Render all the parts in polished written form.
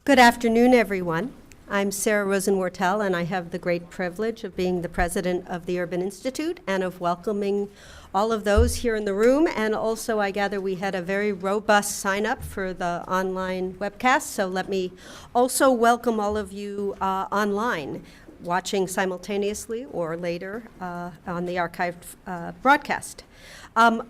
Good afternoon, everyone. I'm Sarah Rosenwortel, and I have the great privilege of being the president of the Urban Institute and of welcoming all of those here in the room. And also, I gather we had a very robust sign-up for the online webcast, so let me also welcome all of you online, watching simultaneously or later on the archived broadcast.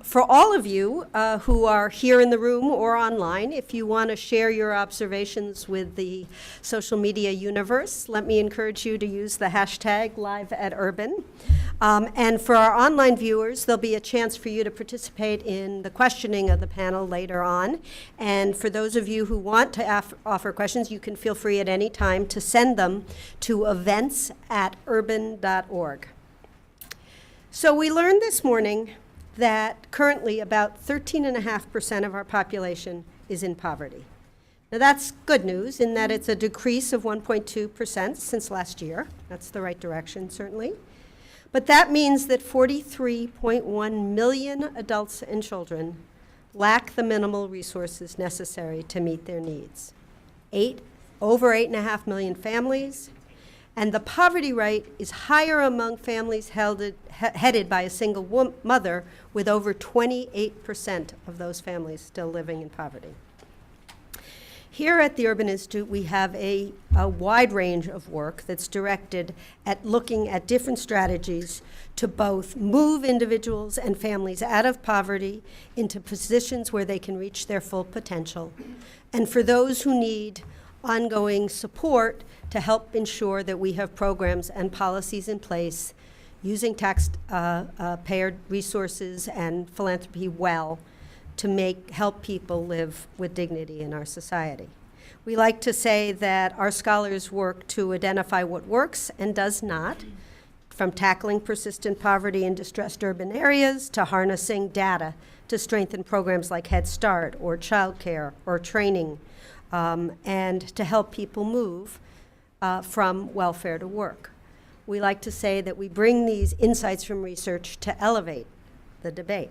For all of you who are here in the room or online, if you want to share your observations with the social media universe, let me encourage you to use the hashtag #LiveAtUrban. And for our online viewers, there'll be a chance for you to participate in the questioning of the panel later on. And for those of you who want to offer questions, you can feel free at any time to send them to events@urban.org. So we learned this morning that currently about 13.5% of our population is in poverty. Now that's good news in that it's a decrease of 1.2% since last year. That's the right direction, certainly. But that means that 43.1 million adults and children lack the minimal resources necessary to meet their needs. Over 8.5 million families, and the poverty rate is higher among families headed by a single mother, with over 28% of those families still living in poverty. Here at the Urban Institute, we have a wide range of work that's directed at looking at different strategies to both move individuals and families out of poverty into positions where they can reach their full potential, and for those who need ongoing support to help ensure that we have programs and policies in place using taxpayer resources and philanthropy well to help people live with dignity in our society. We like to say that our scholars work to identify what works and does not, from tackling persistent poverty in distressed urban areas to harnessing data to strengthen programs like Head Start or childcare or training, and to help people move from welfare to work. We like to say that we bring these insights from research to elevate the debate.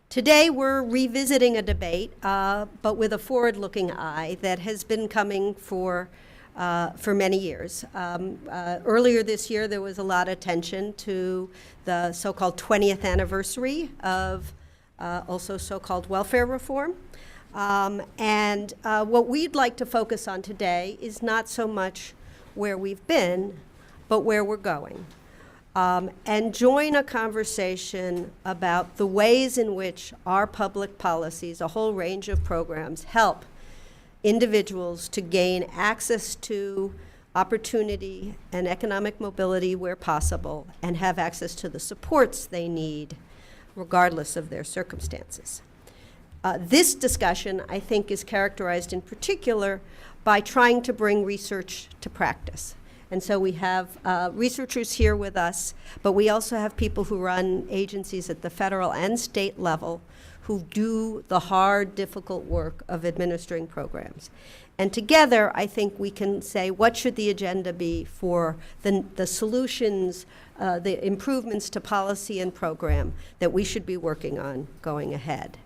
Today we're revisiting a debate, but with a forward-looking eye that has been coming for many years. Earlier this year there was a lot of attention to the so-called 20th anniversary of also so-called welfare reform. What we'd like to focus on today is not so much where we've been, but where we're going. And join a conversation about the ways in which our public policies, a whole range of programs, help individuals to gain access to opportunity and economic mobility where possible, and have access to the supports they need regardless of their circumstances. This discussion, I think, is characterized in particular by trying to bring research to practice. And so we have researchers here with us, but we also have people who run agencies at the federal and state level who do the hard, difficult work of administering programs. And together, I think we can say, what should the agenda be for the solutions, the improvements to policy and program that we should be working on going ahead?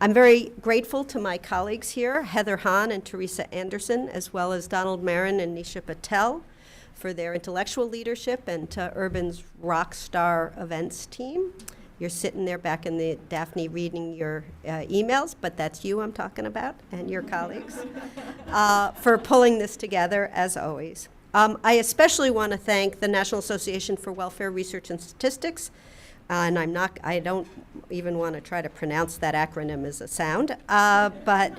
I'm very grateful to my colleagues here, Heather Hahn and Teresa Anderson, as well as Donald Marin and Nisha Patel, for their intellectual leadership, and to Urban's rock star events team. You're sitting there back in the Daphne reading your emails, but that's you I'm talking about, and your colleagues, for pulling this together, as always. I especially want to thank the National Association for Welfare Research and Statistics, and I don't even want to try to pronounce that acronym as a sound, but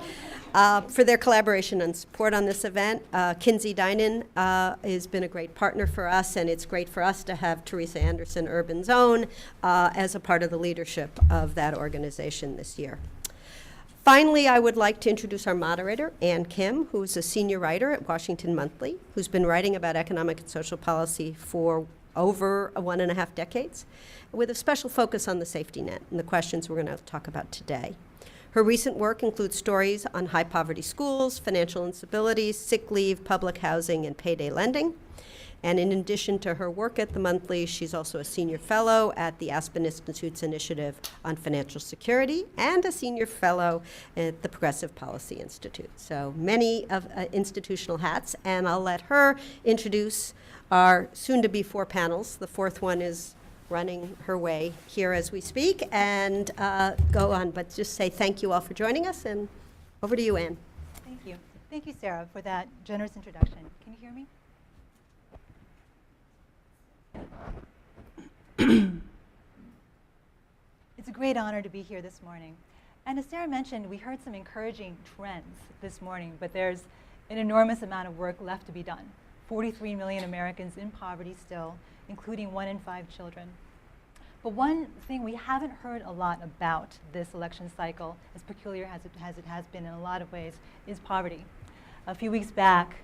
for their collaboration and support on this event. Kinsey Dinan has been a great partner for us, and it's great for us to have Teresa Anderson, Urban's own, as a part of the leadership of that organization this year. Finally, I would like to introduce our moderator, Ann Kim, who's a senior writer at Washington Monthly, who's been writing about economic and social policy for over 1.5 decades, with a special focus on the safety net and the questions we're going to talk about today. Her recent work includes stories on high poverty schools, financial instability, sick leave, public housing, and payday lending. And in addition to her work at the Monthly, she's also a senior fellow at the Aspen Institute's Initiative on Financial Security and a senior fellow at the Progressive Policy Institute. So many of institutional hats, and I'll let her introduce our soon-to-be 4 panels. The 4th one is running her way here as we speak, and go on. But just say thank you all for joining us, and over to you, Anne. Thank you. Thank you, Sarah, for that generous introduction. Can you hear me? It's a great honor to be here this morning. And as Sarah mentioned, we heard some encouraging trends this morning, but there's an enormous amount of work left to be done. 43 million Americans in poverty still, including 1 in 5 children. But one thing we haven't heard a lot about this election cycle, as peculiar as it has been in a lot of ways, is poverty. A few weeks back,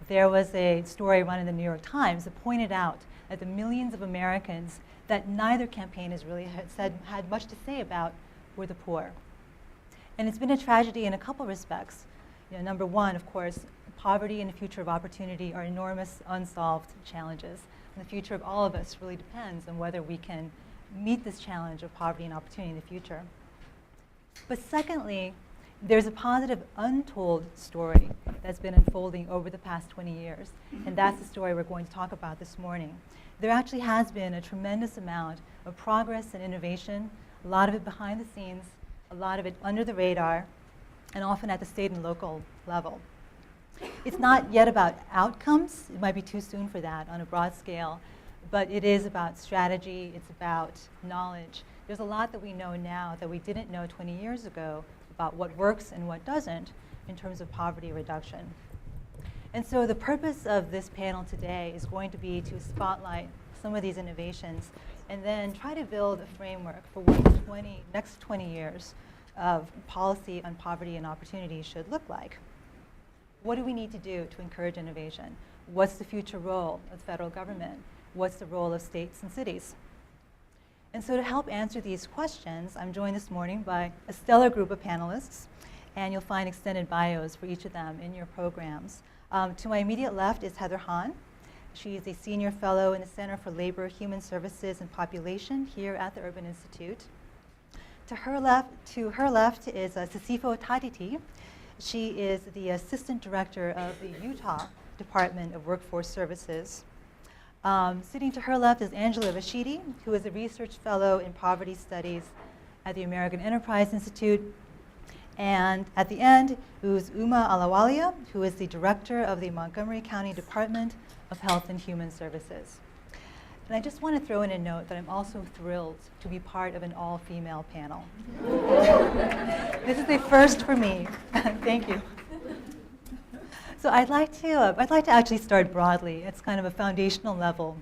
there was a story run in the New York Times that pointed out that the millions of Americans that neither campaign has really had much to say about were the poor. And it's been a tragedy in a couple respects. Number one, of course, poverty and the future of opportunity are enormous unsolved challenges. And the future of all of us really depends on whether we can meet this challenge of poverty and opportunity in the future. But secondly, there's a positive untold story that's been unfolding over the past 20 years, and that's the story we're going to talk about this morning. There actually has been a tremendous amount of progress and innovation, a lot of it behind the scenes, a lot of it under the radar, and often at the state and local level. It's not yet about outcomes. It might be too soon for that on a broad scale, but it is about strategy. It's about knowledge. There's a lot that we know now that we didn't know 20 years ago about what works and what doesn't in terms of poverty reduction. And so the purpose of this panel today is going to be to spotlight some of these innovations and then try to build a framework for what the next 20 years of policy on poverty and opportunity should look like. What do we need to do to encourage innovation? What's the future role of the federal government? What's the role of states and cities? And so to help answer these questions, I'm joined this morning by a stellar group of panelists, and you'll find extended bios for each of them in your programs. To my immediate left is Heather Hahn. She is a senior fellow in the Center for Labor, Human Services, and Population here at the Urban Institute. To her left is Sisifo Tatiti. She is the Assistant Director of the Utah Department of Workforce Services. Sitting to her left is Angela Rashidi, who is a research fellow in poverty studies at the American Enterprise Institute. And at the end is Uma Alawalia, who is the director of the Montgomery County Department of Health and Human Services. And I just want to throw in a note that I'm also thrilled to be part of an all-female panel. This is a first for me. Thank you. So I'd like to actually start broadly. It's kind of a foundational level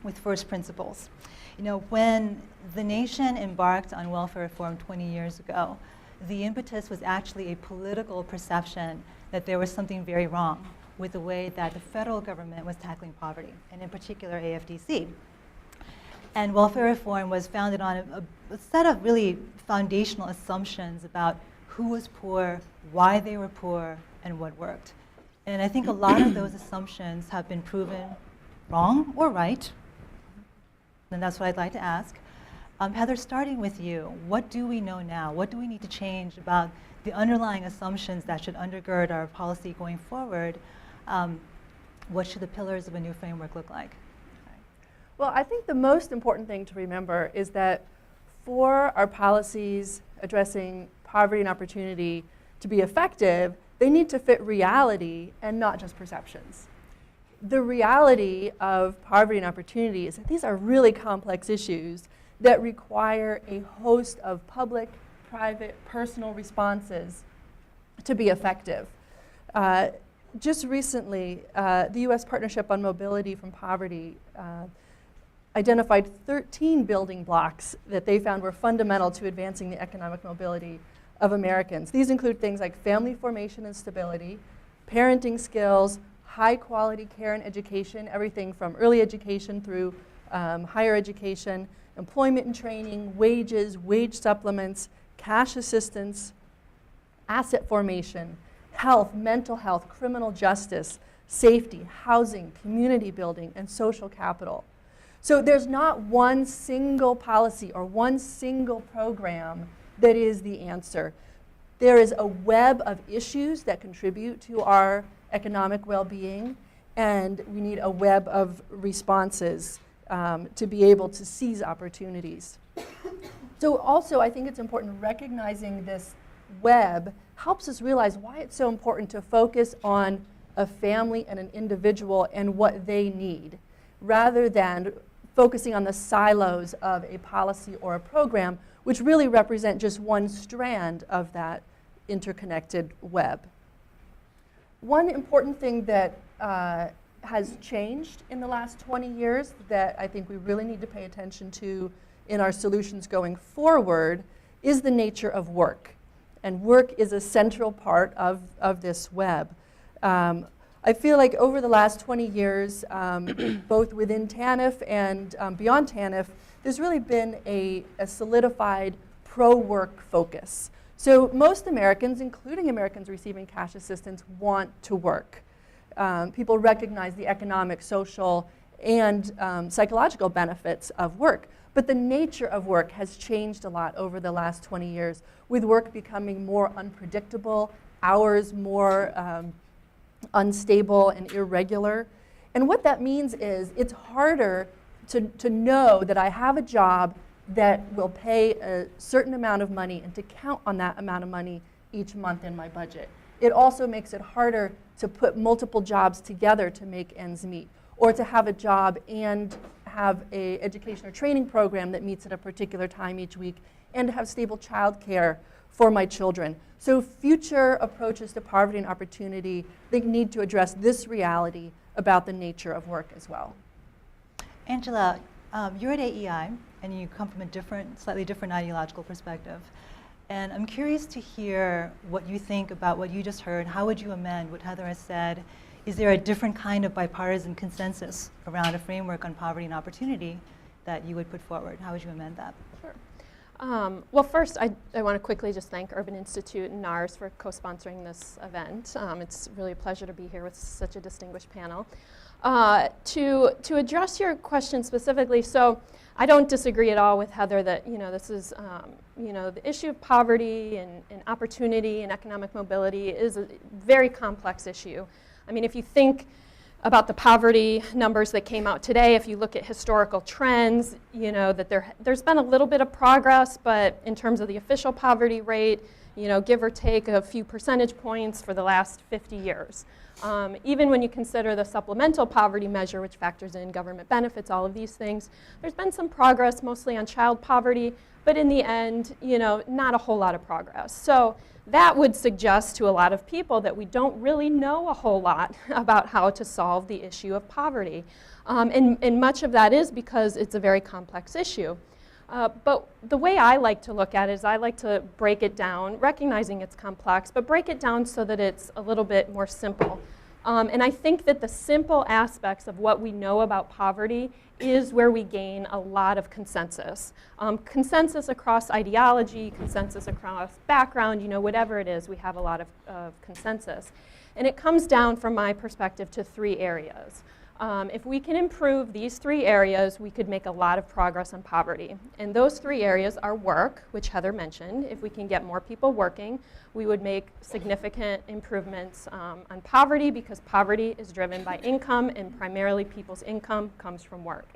with first principles. When the nation embarked on welfare reform 20 years ago, the impetus was actually a political perception that there was something very wrong with the way that the federal government was tackling poverty, and in particular AFDC. And welfare reform was founded on a set of really foundational assumptions about who was poor, why they were poor, and what worked. And I think a lot of those assumptions have been proven wrong or right, and that's what I'd like to ask. Heather, starting with you, what do we know now? What do we need to change about the underlying assumptions that should undergird our policy going forward? What should the pillars of a new framework look like? Well, I think the most important thing to remember is that for our policies addressing poverty and opportunity to be effective, they need to fit reality and not just perceptions. The reality of poverty and opportunity is that these are really complex issues that require a host of public, private, personal responses to be effective. Just recently, the U.S. Partnership on Mobility from Poverty identified 13 building blocks that they found were fundamental to advancing the economic mobility of Americans. These include things like family formation and stability, parenting skills, high quality care and education, everything from early education through higher education, employment and training, wages, wage supplements, cash assistance, asset formation, health, mental health, criminal justice, safety, housing, community building, and social capital. So there's not one single policy or one single program that is the answer. There is a web of issues that contribute to our economic well-being, and we need a web of responses to be able to seize opportunities. So also, I think it's important recognizing this web helps us realize why it's so important to focus on a family and an individual and what they need, rather than focusing on the silos of a policy or a program, which really represent just one strand of that interconnected web. One important thing that has changed in the last 20 years that I think we really need to pay attention to in our solutions going forward is the nature of work. And work is a central part of this web. I feel like over the last 20 years, both within Tanf and beyond Tanf, there's really been a solidified pro-work focus. So most Americans, including Americans receiving cash assistance, want to work. People recognize the economic, social, and psychological benefits of work. But the nature of work has changed a lot over the last 20 years, with work becoming more unpredictable, hours more unstable and irregular. And what that means is it's harder to know that I have a job that will pay a certain amount of money and to count on that amount of money each month in my budget. It also makes it harder to put multiple jobs together to make ends meet, or to have a job and have an education or training program that meets at a particular time each week, and to have stable child care for my children. So future approaches to poverty and opportunity, they need to address this reality about the nature of work as well. Angela, you're at AEI, and you come from a slightly different ideological perspective. And I'm curious to hear what you think about what you just heard. How would you amend what Heather has said? Is there a different kind of bipartisan consensus around a framework on poverty and opportunity that you would put forward? How would you amend that? Sure. Well, first, I want to quickly just thank Urban Institute and NARS for co-sponsoring this event. It's really a pleasure to be here with such a distinguished panel. To address your question specifically, so I don't disagree at all with Heather that this is the issue of poverty and opportunity and economic mobility is a very complex issue. I mean, if you think about the poverty numbers that came out today, if you look at historical trends, that there's been a little bit of progress, but in terms of the official poverty rate, give or take a few percentage points for the last 50 years. Even when you consider the supplemental poverty measure, which factors in government benefits, all of these things, there's been some progress, mostly on child poverty, but in the end, not a whole lot of progress. So that would suggest to a lot of people that we don't really know a whole lot about how to solve the issue of poverty. And much of that is because it's a very complex issue. But the way I like to look at it is I like to break it down, recognizing it's complex, but break it down so that it's a little bit more simple. And I think that the simple aspects of what we know about poverty is where we gain a lot of consensus. Consensus across ideology, consensus across background, whatever it is, we have a lot of consensus. And it comes down, from my perspective, to 3 areas. If we can improve these 3 areas, we could make a lot of progress on poverty. And those 3 areas are work, which Heather mentioned. If we can get more people working, we would make significant improvements on poverty, because poverty is driven by income, and primarily people's income comes from work.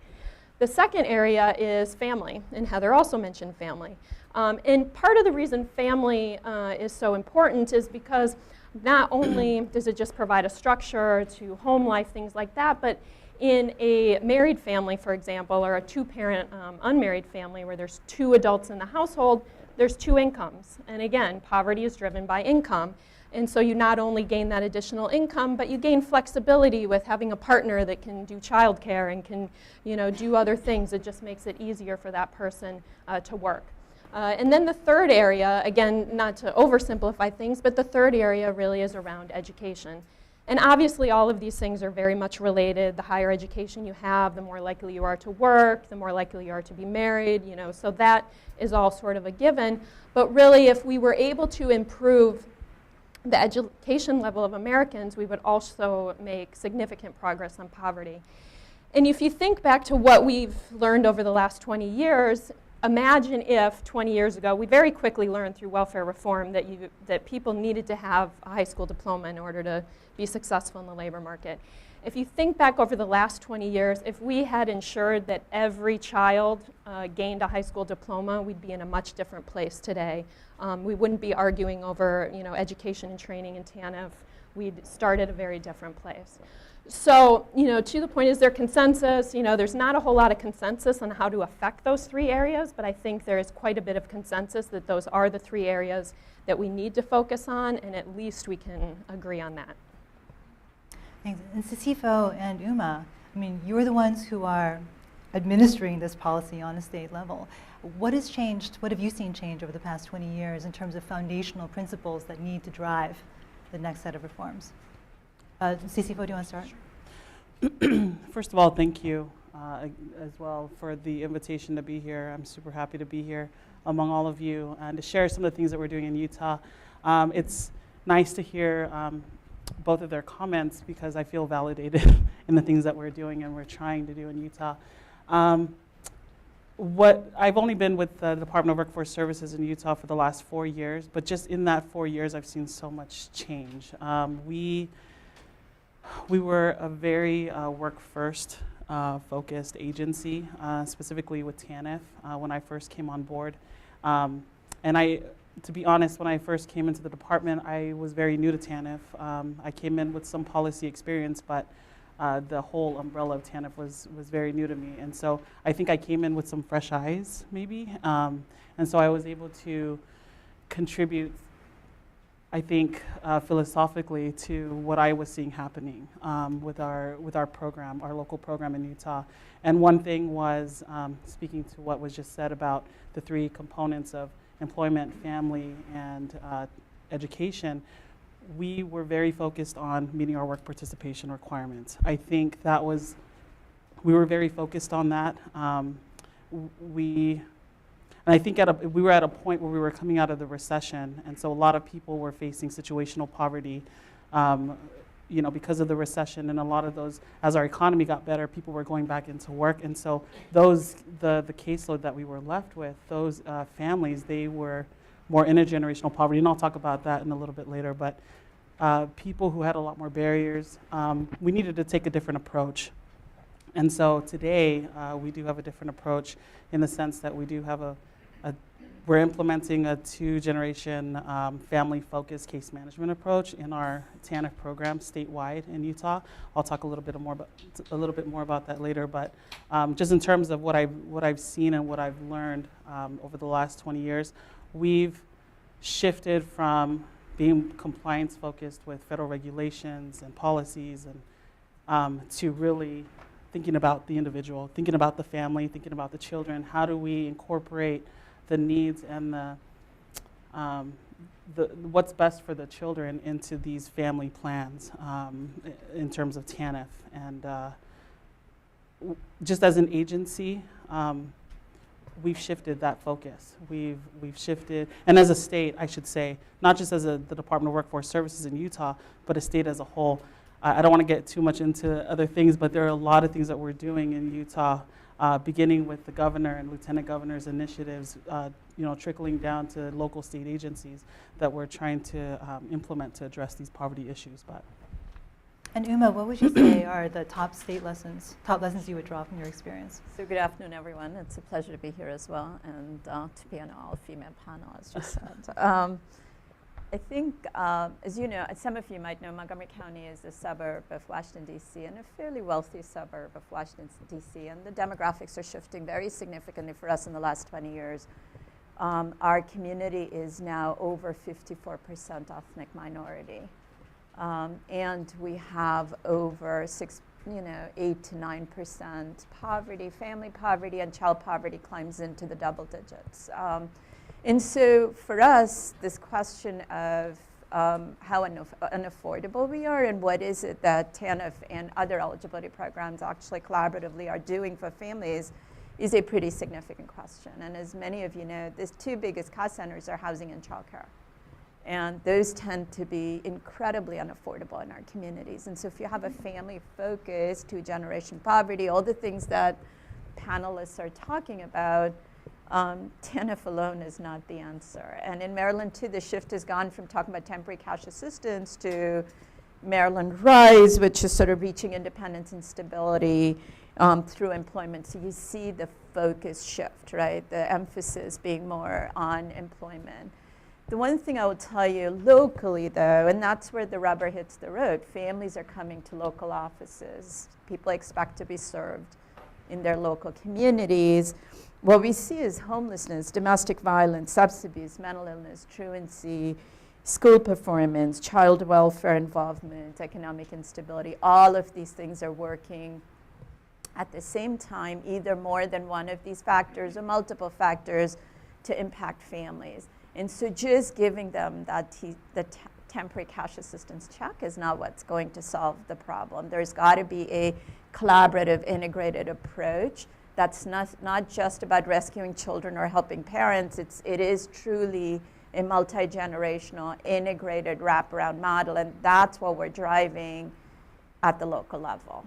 The second area is family, and Heather also mentioned family. And part of the reason family is so important is because not only does it just provide a structure to home life, things like that, but in a married family, for example, or a 2-parent unmarried family where there's 2 adults in the household, there's 2 incomes. And again, poverty is driven by income. And so you not only gain that additional income, but you gain flexibility with having a partner that can do childcare and can do other things. It just makes it easier for that person to work. And then the third area, again, not to oversimplify things, but the third area really is around education. And obviously all of these things are very much related. The higher education you have, the more likely you are to work, the more likely you are to be married, so that is all sort of a given. But really, if we were able to improve the education level of Americans, we would also make significant progress on poverty. And if you think back to what we've learned over the last 20 years, imagine if 20 years ago we very quickly learned through welfare reform that people needed to have a high school diploma in order to be successful in the labor market. If you think back over the last 20 years, if we had ensured that every child gained a high school diploma, we'd be in a much different place today. We wouldn't be arguing over education and training in Tanf. We'd start at a very different place. So, to the point, is there consensus? There's not a whole lot of consensus on how to affect those three areas, but I think there is quite a bit of consensus that those are the three areas that we need to focus on, and at least we can agree on that. Thanks. And Sisifo and Uma, you're the ones who are administering this policy on a state level. What has changed? What have you seen change over the past 20 years in terms of foundational principles that need to drive the next set of reforms? Sisifo, do you want to start? Sure. First of all, thank you as well for the invitation to be here. I'm super happy to be here among all of you and to share some of the things that we're doing in Utah. It's nice to hear both of their comments because I feel validated in the things that we're doing and we're trying to do in Utah. I've only been with the Department of Workforce Services in Utah for the last 4 years, but just in that 4 years, I've seen so much change. We were a very work-first focused agency, specifically with Tanf when I first came on board. To be honest, when I first came into the department, I was very new to Tanf. I came in with some policy experience, but the whole umbrella of Tanf was very new to me. And so I think I came in with some fresh eyes, maybe. And so I was able to contribute, I think, philosophically to what I was seeing happening with our program, our local program in Utah. And one thing was, speaking to what was just said about the three components of employment, family, and education, we were very focused on meeting our work participation requirements. I think we were very focused on that. And I think we were at a point where we were coming out of the recession, and so a lot of people were facing situational poverty, because of the recession, and a lot of those, as our economy got better, people were going back into work, and so the caseload that we were left with, those families, they were more intergenerational poverty, and I'll talk about that in a little bit later, but people who had a lot more barriers, we needed to take a different approach. And so today, we do have a different approach in the sense that we do have we're implementing a 2-generation family-focused case management approach in our TANF program statewide in Utah. I'll talk a little bit more about that later, but just in terms of what I've seen and what I've learned over the last 20 years, we've shifted from being compliance-focused with federal regulations and policies and to really thinking about the individual, thinking about the family, thinking about the children. How do we incorporate the needs and what's best for the children into these family plans in terms of TANF? And just as an agency, we've shifted that focus. We've shifted, and as a state, I should say, not just as the Department of Workforce Services in Utah, but a state as a whole. I don't want to get too much into other things, but there are a lot of things that we're doing in Utah, beginning with the governor and lieutenant governor's initiatives, trickling down to local state agencies that we're trying to implement to address these poverty issues. And Uma, what would you say are the top lessons you would draw from your experience? So good afternoon, everyone. It's a pleasure to be here as well, and to be on an all-female panel, as just said. I think, as you know, some of you might know, Montgomery County is a suburb of Washington, D.C., and a fairly wealthy suburb of Washington, D.C., and the demographics are shifting very significantly for us in the last 20 years. Our community is now over 54% ethnic minority, and we have over 8 to 9% poverty. Family poverty and child poverty climbs into the double digits. And so for us, this question of how unaffordable we are and what is it that TANF and other eligibility programs actually collaboratively are doing for families is a pretty significant question. And as many of you know, the two biggest cost centers are housing and childcare. And those tend to be incredibly unaffordable in our communities. And so if you have a family focus, two-generation poverty, all the things that panelists are talking about, TANF alone is not the answer. And in Maryland, too, the shift has gone from talking about temporary cash assistance to Maryland Rise, which is sort of reaching independence and stability through employment. So you see the focus shift, right? The emphasis being more on employment. The one thing I will tell you locally, though, and that's where the rubber hits the road, families are coming to local offices. People expect to be served in their local communities. What we see is homelessness, domestic violence, substance abuse, mental illness, truancy, school performance, child welfare involvement, economic instability. All of these things are working at the same time, either more than one of these factors or multiple factors to impact families. And so just giving them the temporary cash assistance check is not what's going to solve the problem. There's got to be a collaborative, integrated approach that's not just about rescuing children or helping parents. It is truly a multi-generational, integrated wraparound model, and that's what we're driving at the local level.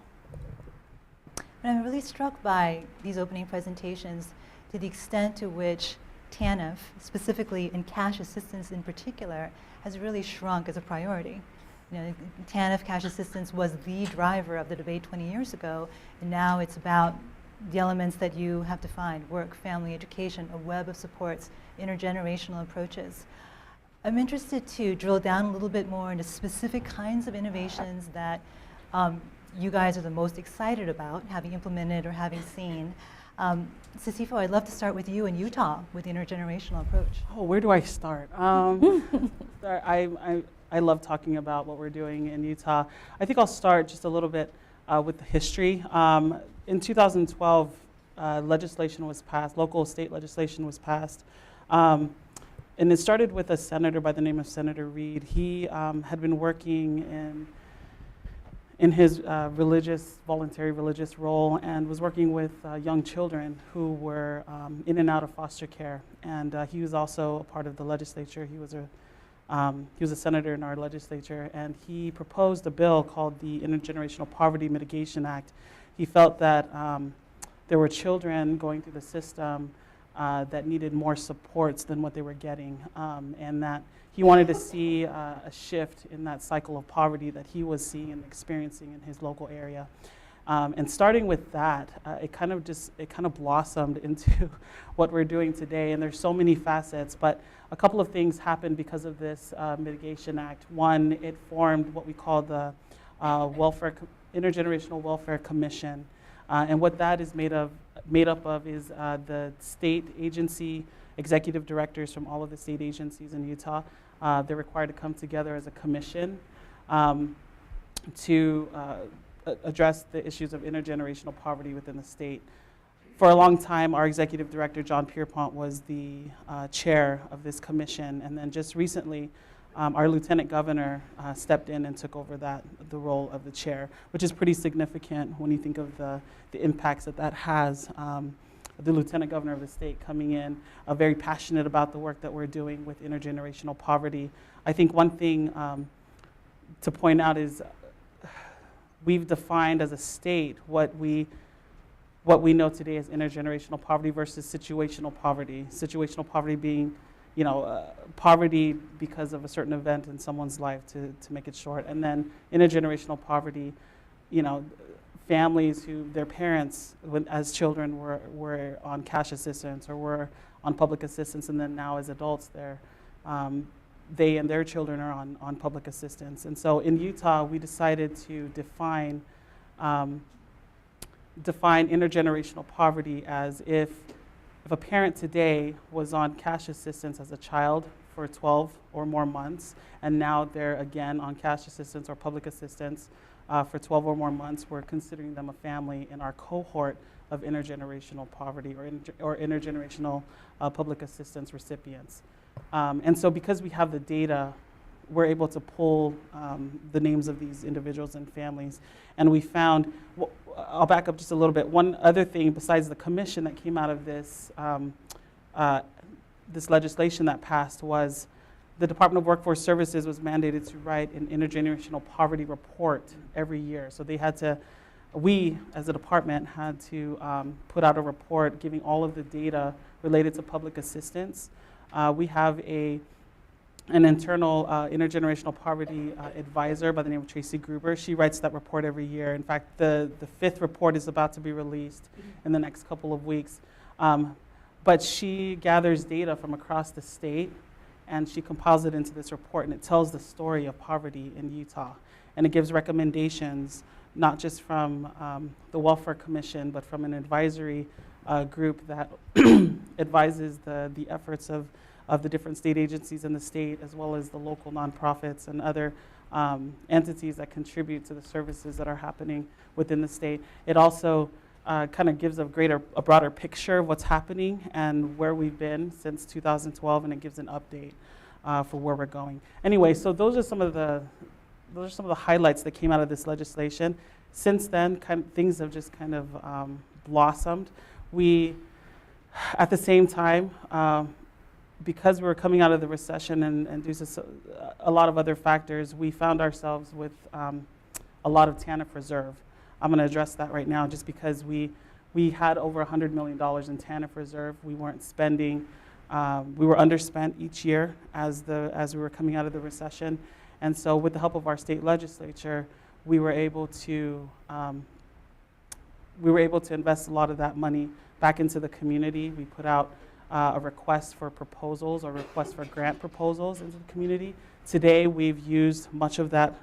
And I'm really struck by these opening presentations to the extent to which TANF, specifically in cash assistance in particular, has really shrunk as a priority. You know, TANF cash assistance was the driver of the debate 20 years ago, and now it's about the elements that you have defined: work, family, education, a web of supports, intergenerational approaches. I'm interested to drill down a little bit more into specific kinds of innovations that you guys are the most excited about, having implemented or having seen. Sisifo, I'd love to start with you in Utah with the intergenerational approach. Oh, where do I start? I love talking about what we're doing in Utah. I think I'll start just a little bit with the history. In 2012, legislation was passed, local state legislation was passed. And it started with a senator by the name of Senator Reed. He had been working in his voluntary religious role, and was working with young children who were in and out of foster care. And he was also a part of the legislature. He was a senator in our legislature, and he proposed a bill called the Intergenerational Poverty Mitigation Act. He felt that there were children going through the system that needed more supports than what they were getting, and that he wanted to see a shift in that cycle of poverty that he was seeing and experiencing in his local area. And starting with that, it kind of blossomed into what we're doing today. And there's so many facets, but a couple of things happened because of this Mitigation Act. One, it formed what we call the Intergenerational Welfare Commission. And what that is made up of is the state agency executive directors from all of the state agencies in Utah. They're required to come together as a commission to address the issues of intergenerational poverty within the state. For a long time, our executive director, John Pierpont, was the chair of this commission. And then just recently, our lieutenant governor stepped in and took over the role of the chair, which is pretty significant when you think of the impacts that has. The lieutenant governor of the state coming in, very passionate about the work that we're doing with intergenerational poverty. I think one thing to point out is we've defined as a state what we know today as intergenerational poverty versus situational poverty. Situational poverty being, poverty because of a certain event in someone's life, to make it short. And then intergenerational poverty, families who their parents, as children, were on cash assistance or were on public assistance, and then now as adults, they and their children are on public assistance. And so in Utah, we decided to define intergenerational poverty as if a parent today was on cash assistance as a child for 12 or more months, and now they're again on cash assistance or public assistance for 12 or more months, we're considering them a family in our cohort of intergenerational poverty or intergenerational public assistance recipients. And so because we have the data, we're able to pull the names of these individuals and families. And we found, I'll back up just a little bit, one other thing besides the commission that came out of this, this legislation that passed was the Department of Workforce Services was mandated to write an intergenerational poverty report every year. So they had to, we as a department had to put out a report giving all of the data related to public assistance. We have an internal intergenerational poverty advisor by the name of Tracy Gruber. She writes that report every year. In fact, the fifth report is about to be released in the next couple of weeks. But she gathers data from across the state, and she compiles it into this report, and it tells the story of poverty in Utah. And it gives recommendations, not just from the Welfare Commission, but from an advisory group that advises the efforts of the different state agencies in the state, as well as the local nonprofits and other entities that contribute to the services that are happening within the state. It also kind of gives a broader picture of what's happening and where we've been since 2012, and it gives an update for where we're going. Anyway, so those are some of the highlights that came out of this legislation. Since then, things have just kind of blossomed. We, at the same time, because we were coming out of the recession and due to a lot of other factors, we found ourselves with a lot of TANF reserve. I'm going to address that right now, just because we had over $100 million in TANF reserve. We weren't spending, we were underspent each year as we were coming out of the recession. And so with the help of our state legislature, we were able to invest a lot of that money back into the community. We put out a request for proposals or request for grant proposals into the community. Today, we've used much of that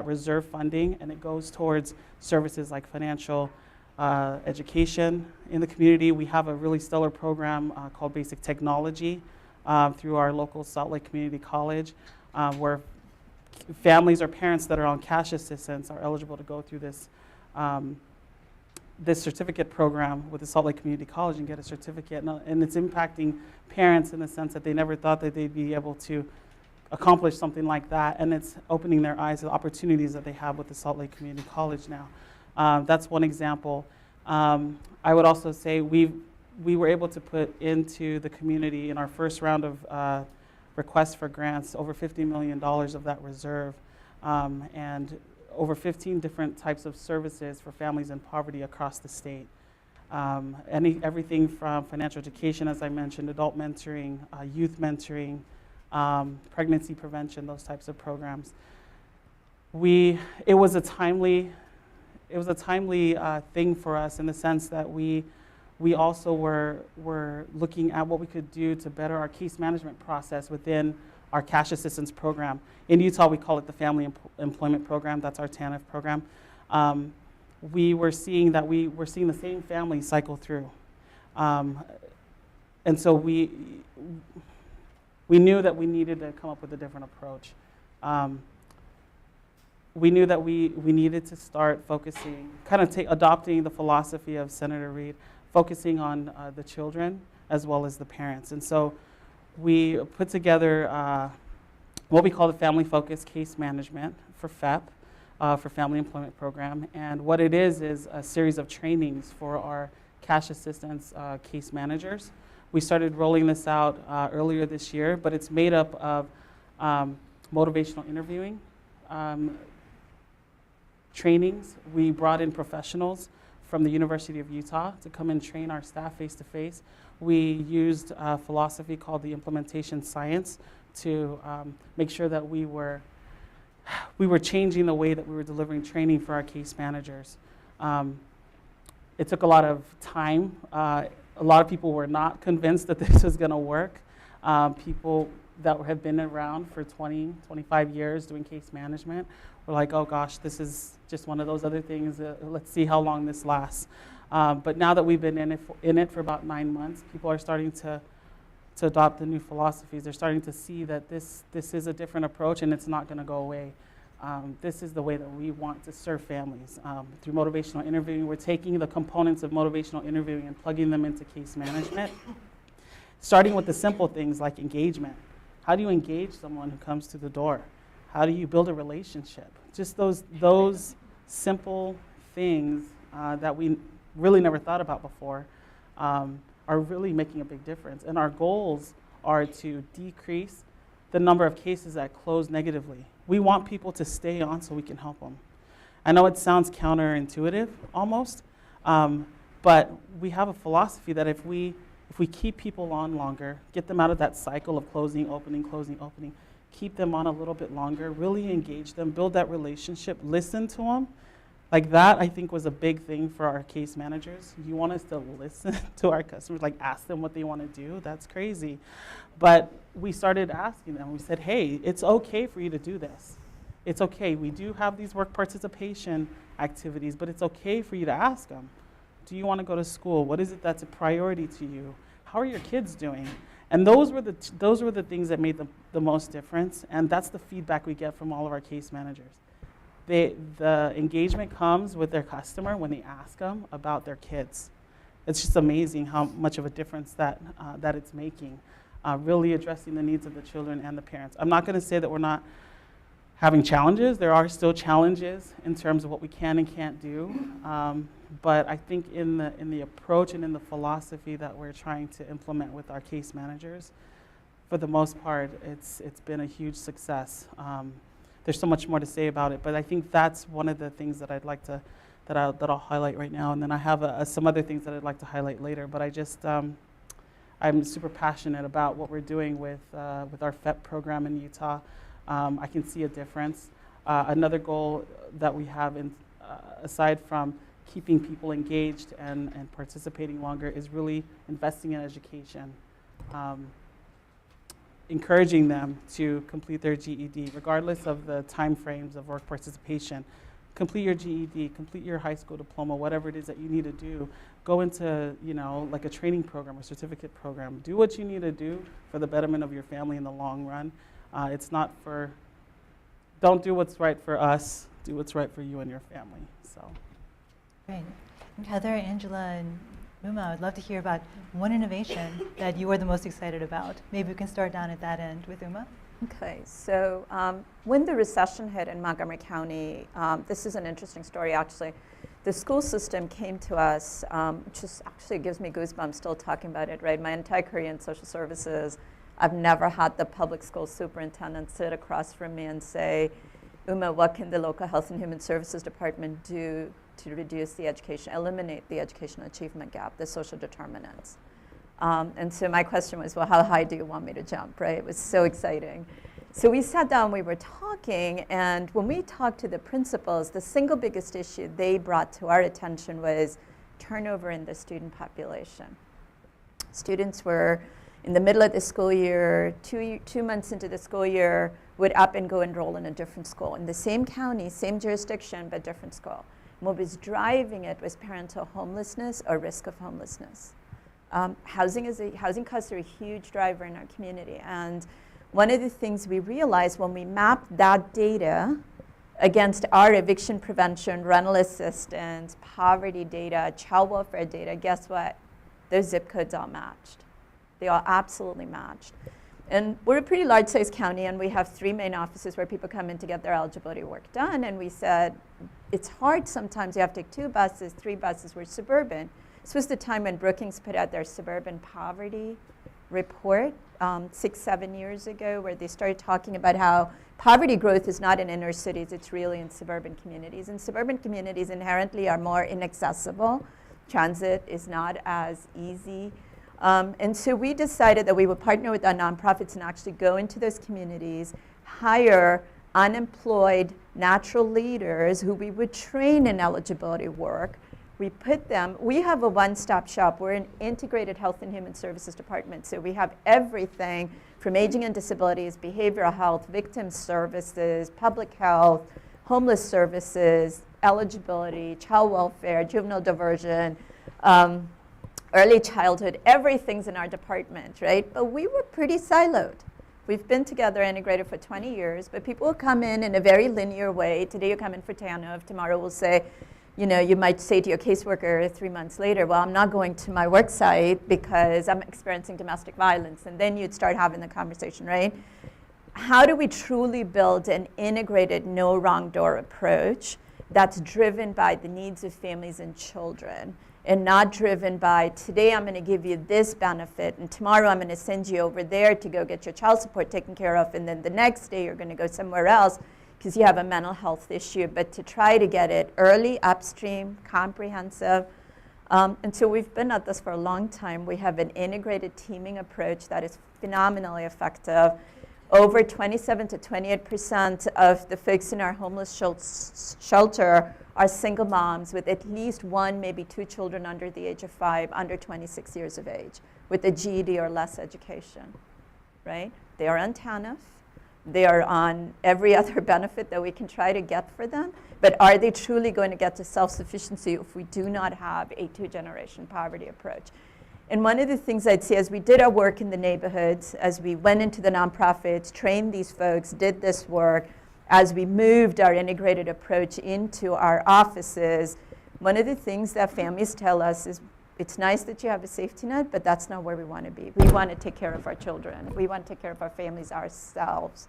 reserve funding, and it goes towards services like financial education in the community. We have a really stellar program called Basic Technology through our local Salt Lake Community College, where families or parents that are on cash assistance are eligible to go through this certificate program with the Salt Lake Community College and get a certificate. And it's impacting parents in the sense that they never thought that they'd be able to accomplish something like that, and it's opening their eyes to the opportunities that they have with the Salt Lake Community College now. That's one example. I would also say we were able to put into the community in our first round of requests for grants over $50 million of that reserve, and over 15 different types of services for families in poverty across the state. Everything from financial education, as I mentioned, adult mentoring, youth mentoring, pregnancy prevention, those types of programs. It was a timely thing for us in the sense that we also were looking at what we could do to better our case management process within our cash assistance program. In Utah, we call it the Family Employment Program. That's our TANF program. We were seeing the same families cycle through, and so we knew that we needed to come up with a different approach. We knew that we needed to start focusing, adopting the philosophy of Senator Reid, focusing on the children as well as the parents. And so we put together what we call the Family Focused Case Management for FEP, for Family Employment Program. And what it is a series of trainings for our cash assistance case managers. We started rolling this out earlier this year, but it's made up of motivational interviewing trainings. We brought in professionals from the University of Utah to come and train our staff face-to-face. We used a philosophy called the implementation science to make sure that we were changing the way that we were delivering training for our case managers. It took a lot of time. A lot of people were not convinced that this was going to work. People that have been around for 20, 25 years doing case management were like, oh gosh, this is just one of those other things. Let's see how long this lasts. But now that we've been in it for about 9 months, people are starting to adopt the new philosophies. They're starting to see that this is a different approach and it's not going to go away. This is the way that we want to serve families. Through motivational interviewing, we're taking the components of motivational interviewing and plugging them into case management, starting with the simple things like engagement. How do you engage someone who comes to the door? How do you build a relationship? Just those simple things that we really never thought about before are really making a big difference. And our goals are to decrease the number of cases that close negatively. We want people to stay on so we can help them. I know it sounds counterintuitive almost, but we have a philosophy that if we keep people on longer, get them out of that cycle of closing, opening, keep them on a little bit longer, really engage them, build that relationship, listen to them. Like that, I think, was a big thing for our case managers. You want us to listen to our customers, like ask them what they want to do. That's crazy. But we started asking them. We said, hey, it's okay for you to do this. It's okay. We do have these work participation activities, but it's okay for you to ask them. Do you want to go to school? What is it that's a priority to you? How are your kids doing? And those were the things that made the most difference, and that's the feedback we get from all of our case managers. The engagement comes with their customer when they ask them about their kids. It's just amazing how much of a difference that it's making, really addressing the needs of the children and the parents. I'm not going to say that we're not having challenges. There are still challenges in terms of what we can and can't do. But I think in the approach and in the philosophy that we're trying to implement with our case managers, for the most part, it's been a huge success. There's so much more to say about it, but I think that's one of the things that I'd like to that I'll highlight right now, and then I have some other things that I'd like to highlight later. But I just I'm super passionate about what we're doing with our FEP program in Utah. I can see a difference. Another goal that we have, aside from keeping people engaged and participating longer, is really investing in education. Encouraging them to complete their GED, regardless of the time frames of work participation. Complete your GED, complete your high school diploma, whatever it is that you need to do. Go into, like a training program, a certificate program. Do what you need to do for the betterment of your family in the long run. Don't do what's right for us, do what's right for you and your family, so. Great. And Heather, Angela, and Uma, I'd love to hear about one innovation that you are the most excited about. Maybe we can start down at that end with Uma. Okay, so when the recession hit in Montgomery County, this is an interesting story actually. The school system came to us, which actually gives me goosebumps still talking about it, right? My entire career in social services, I've never had the public school superintendent sit across from me and say, Uma, what can the local health and human services department do to eliminate the educational achievement gap, the social determinants? And so my question was, well, how high do you want me to jump, right? It was so exciting. So we sat down, we were talking, and when we talked to the principals, the single biggest issue they brought to our attention was turnover in the student population. Students were in the middle of the school year, two months into the school year, would up and go enroll in a different school. In the same county, same jurisdiction, but different school. And what was driving it was parental homelessness or risk of homelessness. Housing costs are a huge driver in our community. And one of the things we realized when we mapped that data against our eviction prevention, rental assistance, poverty data, child welfare data, guess what? Those zip codes all matched. They all absolutely matched. And we're a pretty large-sized county, and we have 3 main offices where people come in to get their eligibility work done. And we said, it's hard sometimes. You have to take 2 buses, 3 buses. We're suburban. This was the time when Brookings put out their suburban poverty report 6-7 years ago, where they started talking about how poverty growth is not in inner cities, it's really in suburban communities. And suburban communities inherently are more inaccessible. Transit is not as easy. And so we decided that we would partner with our nonprofits and actually go into those communities, hire unemployed natural leaders who we would train in eligibility work. We have a one-stop shop. We're an integrated health and human services department. So we have everything from aging and disabilities, behavioral health, victim services, public health, homeless services, eligibility, child welfare, juvenile diversion, early childhood, everything's in our department, right? But we were pretty siloed. We've been together integrated for 20 years, but people will come in a very linear way. Today you come in for Tanf, tomorrow we'll say, you might say to your caseworker 3 months later, well, I'm not going to my work site because I'm experiencing domestic violence. And then you'd start having the conversation, right? How do we truly build an integrated no wrong door approach that's driven by the needs of families and children? and not driven by, today I'm going to give you this benefit, and tomorrow I'm going to send you over there to go get your child support taken care of, and then the next day you're going to go somewhere else because you have a mental health issue, but to try to get it early, upstream, comprehensive. And so we've been at this for a long time. We have an integrated teaming approach that is phenomenally effective. Over 27 to 28% of the folks in our homeless shelter are single moms with at least one, maybe two children under the age of 5, under 26 years of age, with a GED or less education, right? They are on Tanf. They are on every other benefit that we can try to get for them. But are they truly going to get to self-sufficiency if we do not have a two-generation poverty approach? And one of the things I'd say as we did our work in the neighborhoods, as we went into the nonprofits, trained these folks, did this work, as we moved our integrated approach into our offices, one of the things that families tell us is, it's nice that you have a safety net, but that's not where we want to be. We want to take care of our children. We want to take care of our families ourselves.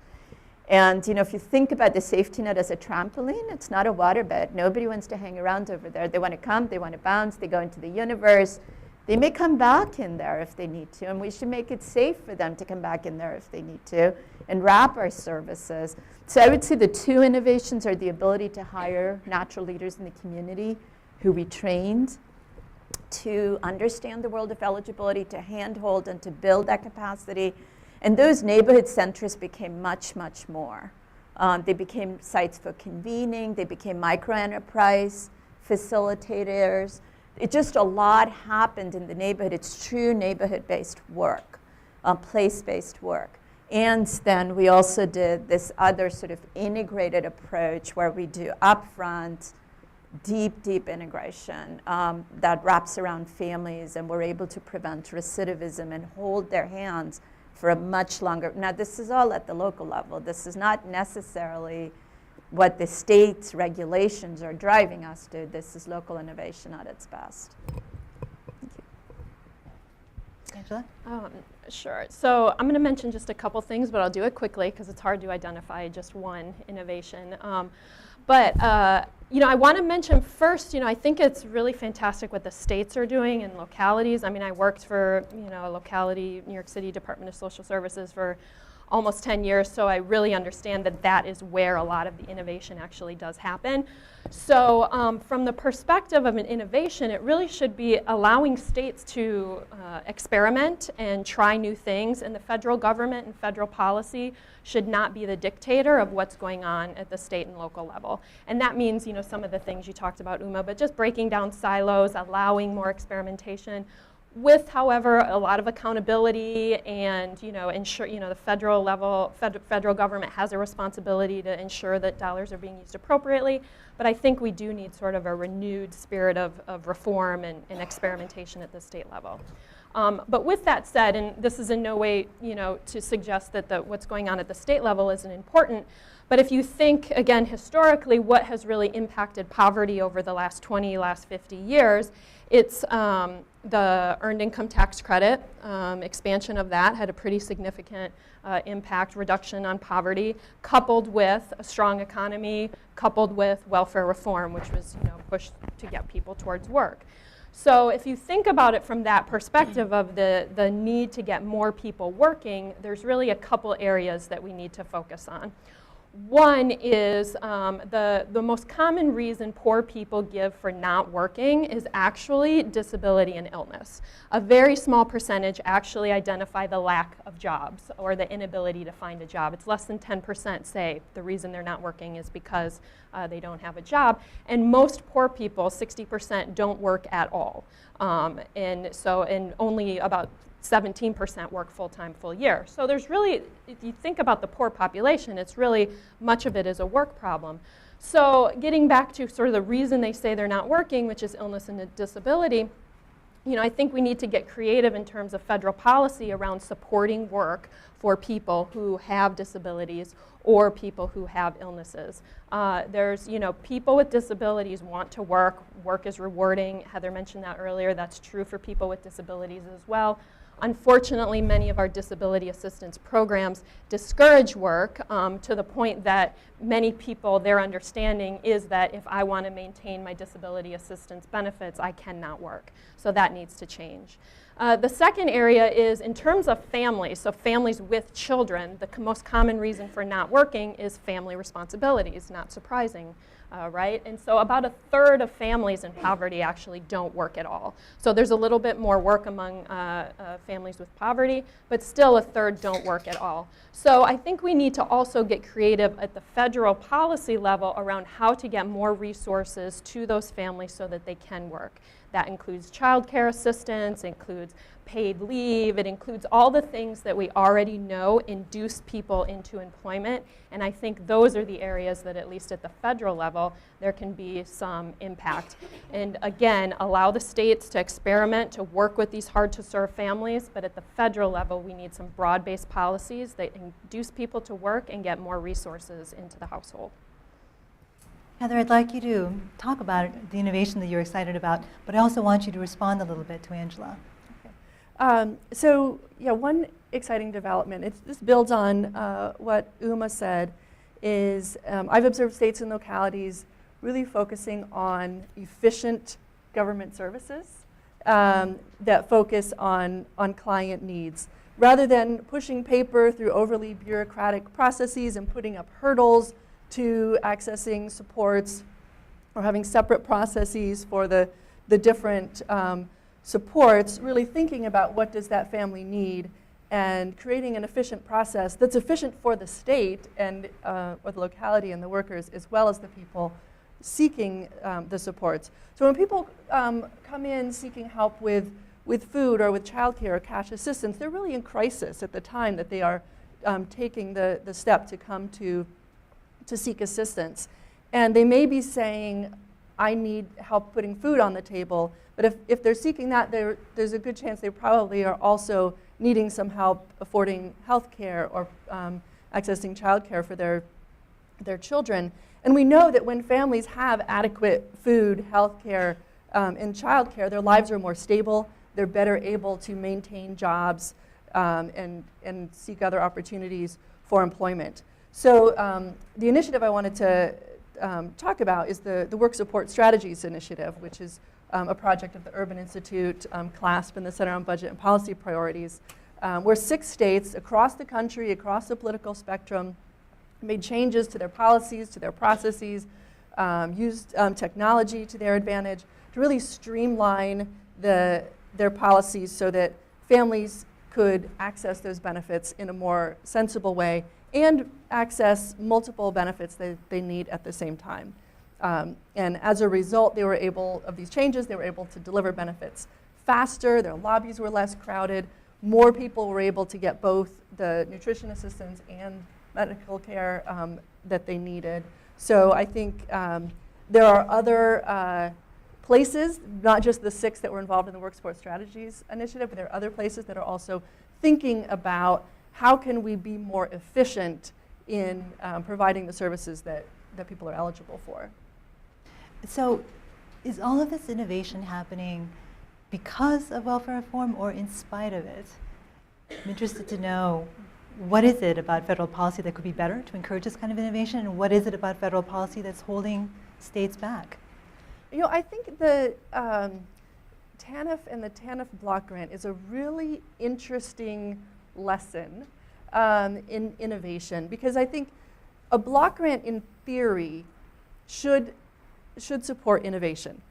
And if you think about the safety net as a trampoline, it's not a waterbed. Nobody wants to hang around over there. They want to come, they want to bounce, they go into the universe. They may come back in there if they need to, and we should make it safe for them to come back in there if they need to, and wrap our services. So I would say the two innovations are the ability to hire natural leaders in the community who we trained to understand the world of eligibility, to handhold and to build that capacity. And those neighborhood centers became much, much more. They became sites for convening. They became micro-enterprise facilitators. It just a lot happened in the neighborhood. It's true neighborhood-based work, place-based work. And then we also did this other sort of integrated approach where we do upfront, deep integration that wraps around families, and we're able to prevent recidivism and hold their hands for a much longer. Now, this is all at the local level. This is not necessarily what the state's regulations are driving us to. This is local innovation at its best. Thank you. Angela? Sure. So I'm going to mention just a couple things, but I'll do it quickly because it's hard to identify just one innovation. I want to mention first, I think it's really fantastic what the states are doing and localities. I mean, I worked for, a locality, New York City Department of Social Services for almost 10 years, so I really understand that that is where a lot of the innovation actually does happen. So from the perspective of an innovation, it really should be allowing states to experiment and try new things, and the federal government and federal policy should not be the dictator of what's going on at the state and local level. And that means, some of the things you talked about, Uma, but just breaking down silos, allowing more experimentation, with, however, a lot of accountability and, ensure, the federal level, federal government has a responsibility to ensure that dollars are being used appropriately. But I think we do need sort of a renewed spirit of reform and experimentation at the state level. But with that said, and this is in no way, to suggest that what's going on at the state level isn't important, but if you think, again, historically, what has really impacted poverty over the last 50 years, it's the earned income tax credit, expansion of that had a pretty significant impact, reduction on poverty, coupled with a strong economy, coupled with welfare reform, which was pushed to get people towards work. So if you think about it from that perspective of the need to get more people working, there's really a couple areas that we need to focus on. One is the most common reason poor people give for not working is actually disability and illness. A very small percentage actually identify the lack of jobs or the inability to find a job. It's less than 10% say the reason they're not working is because they don't have a job. And most poor people, 60%, don't work at all. And only about 17% work full-time, full year. So there's really, if you think about the poor population, it's really, much of it is a work problem. So getting back to sort of the reason they say they're not working, which is illness and disability, I think we need to get creative in terms of federal policy around supporting work for people who have disabilities or people who have illnesses. There's, people with disabilities want to work. Work is rewarding. Heather mentioned that earlier. That's true for people with disabilities as well. Unfortunately, many of our disability assistance programs discourage work to the point that many people, their understanding is that if I want to maintain my disability assistance benefits, I cannot work. So that needs to change. The second area is in terms of families, so families with children, the most common reason for not working is family responsibilities, not surprising, right? And so about a third of families in poverty actually don't work at all. So there's a little bit more work among families with poverty, but still a third don't work at all. So I think we need to also get creative at the federal policy level around how to get more resources to those families so that they can work. That includes child care assistance, includes paid leave, it includes all the things that we already know induce people into employment. And I think those are the areas that, at least at the federal level, there can be some impact. And again, allow the states to experiment, to work with these hard-to-serve families, but at the federal level, we need some broad-based policies that induce people to work and get more resources into the household. Heather, I'd like you to talk about the innovation that you're excited about, but I also want you to respond a little bit to Angela. So, yeah, one exciting development, this builds on what Uma said, is I've observed states and localities really focusing on efficient government services that focus on client needs. Rather than pushing paper through overly bureaucratic processes and putting up hurdles to accessing supports or having separate processes for the different supports, really thinking about what does that family need and creating an efficient process that's efficient for the state and or the locality and the workers, as well as the people seeking the supports. So when people come in seeking help with food or with childcare or cash assistance, they're really in crisis at the time that they are taking the step to come to seek assistance. And they may be saying, I need help putting food on the table, but if they're seeking that, there's a good chance they probably are also needing some help affording health care or accessing child care for their children. And we know that when families have adequate food, health care, and child care, their lives are more stable, they're better able to maintain jobs and seek other opportunities for employment. So the initiative I wanted to talk about is the Work Support Strategies Initiative, which is a project of the Urban Institute, CLASP, and the Center on Budget and Policy Priorities, where 6 states across the country, across the political spectrum, made changes to their policies, to their processes, used technology to their advantage to really streamline their policies so that families could access those benefits in a more sensible way and access multiple benefits that they need at the same time. And as a result, of these changes, they were able to deliver benefits faster, their lobbies were less crowded, more people were able to get both the nutrition assistance and medical care that they needed. So I think there are other places, not just the 6 that were involved in the Work Support Strategies Initiative, but there are other places that are also thinking about how can we be more efficient in providing the services that people are eligible for. So is all of this innovation happening because of welfare reform or in spite of it? I'm interested to know, what is it about federal policy that could be better to encourage this kind of innovation, and what is it about federal policy that's holding states back? You know, I think the TANF and the TANF block grant is a really interesting lesson in innovation, because I think a block grant in theory should support innovation.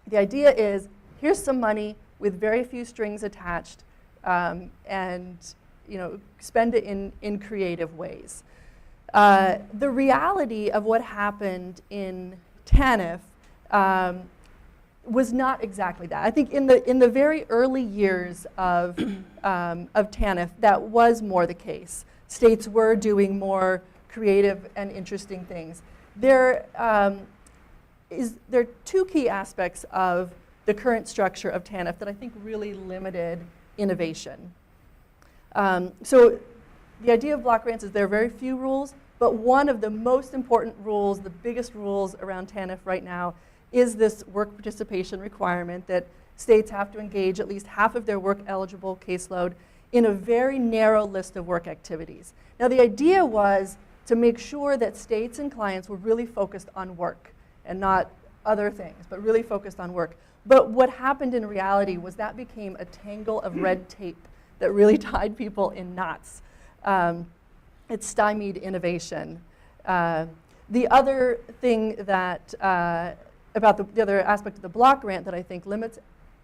The idea is, here's some money with very few strings attached, and spend it in creative ways. The reality of what happened in TANF was not exactly that. I think in the very early years of TANF, that was more the case. States were doing more creative and interesting things. There are 2 key aspects of the current structure of TANF that I think really limited innovation. So the idea of block grants is there are very few rules, but one of the most important rules, the biggest rules around TANF right now, is this work participation requirement that states have to engage at least half of their work-eligible caseload in a very narrow list of work activities. Now, the idea was to make sure that states and clients were really focused on work and not other things, but really focused on work. But what happened in reality was that became a tangle of red tape that really tied people in knots. It stymied innovation. The other thing that, about the other aspect of the block grant that I think limits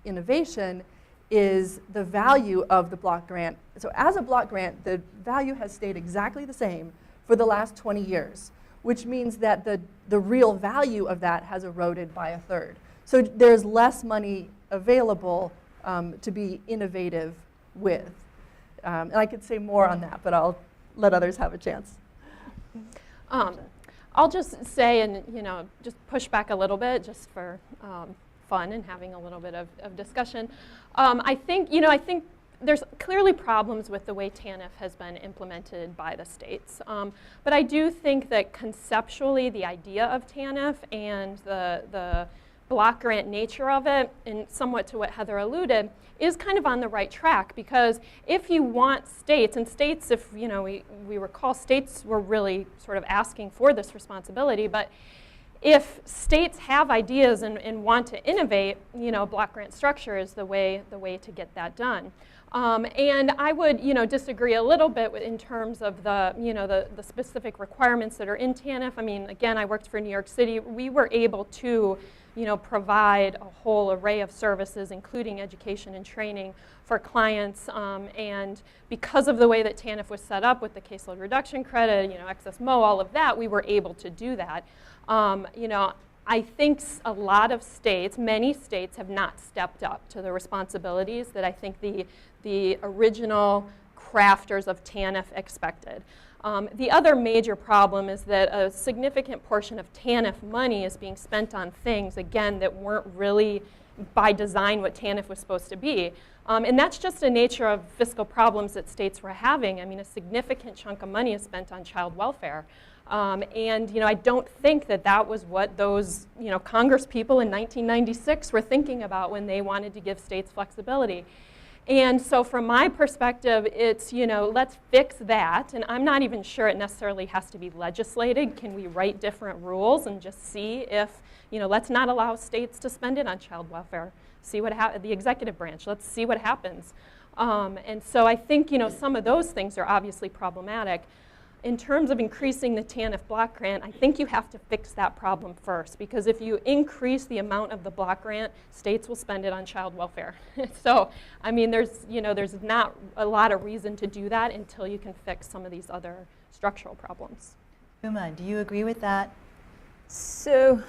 innovation is the value of the block grant. So as a block grant, the value has stayed exactly the same for the last 20 years, which means that the real value of that has eroded by a third. So there's less money available to be innovative with. And I could say more on that, but I'll let others have a chance. I'll just say, and just push back a little bit, just for fun and having a little bit of discussion. I think there's clearly problems with the way Tanf has been implemented by the states. But I do think that conceptually the idea of Tanf and the block grant nature of it, and somewhat to what Heather alluded, is kind of on the right track, because if you want states, and states, if we recall, states were really sort of asking for this responsibility, but if states have ideas and want to innovate, block grant structure is the way to get that done. And I would, disagree a little bit in terms of the specific requirements that are in Tanf. I mean, again, I worked for New York City. We were able to, provide a whole array of services, including education and training for clients. And because of the way that Tanf was set up with the caseload reduction credit, excess MO, all of that, we were able to do that. I think a lot of states, many states, have not stepped up to the responsibilities that I think the original crafters of Tanf expected. The other major problem is that a significant portion of Tanf money is being spent on things, again, that weren't really by design what Tanf was supposed to be. And that's just the nature of fiscal problems that states were having. I mean, a significant chunk of money is spent on child welfare. And I don't think that was what those Congress people in 1996 were thinking about when they wanted to give states flexibility. And so from my perspective, it's, let's fix that. And I'm not even sure it necessarily has to be legislated. Can we write different rules and just see if, let's not allow states to spend it on child welfare. See what the executive branch, let's see what happens. And so I think, some of those things are obviously problematic. In terms of increasing the Tanf block grant, I think you have to fix that problem first, because if you increase the amount of the block grant, states will spend it on child welfare. So, I mean, there's not a lot of reason to do that until you can fix some of these other structural problems. Uma, do you agree with that? So,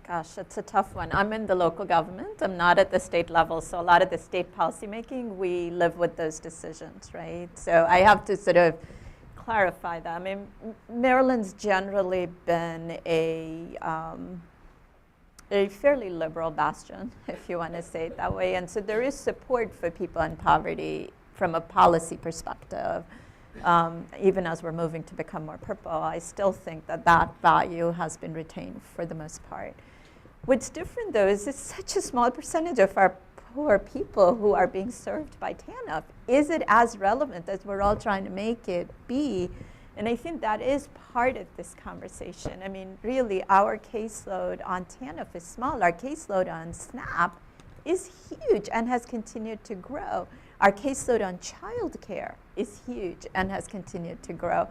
gosh, it's a tough one. I'm in the local government. I'm not at the state level, so a lot of the state policymaking, we live with those decisions, right? So I have to sort of clarify that. I mean, Maryland's generally been a fairly liberal bastion, if you want to say it that way. And so there is support for people in poverty from a policy perspective. Even as we're moving to become more purple, I still think that value has been retained for the most part. What's different, though, is it's such a small percentage of our poor people who are being served by Tanf. Is it as relevant as we're all trying to make it be? And I think that is part of this conversation. I mean, really, our caseload on Tanf is small. Our caseload on SNAP is huge and has continued to grow. Our caseload on childcare is huge and has continued to grow.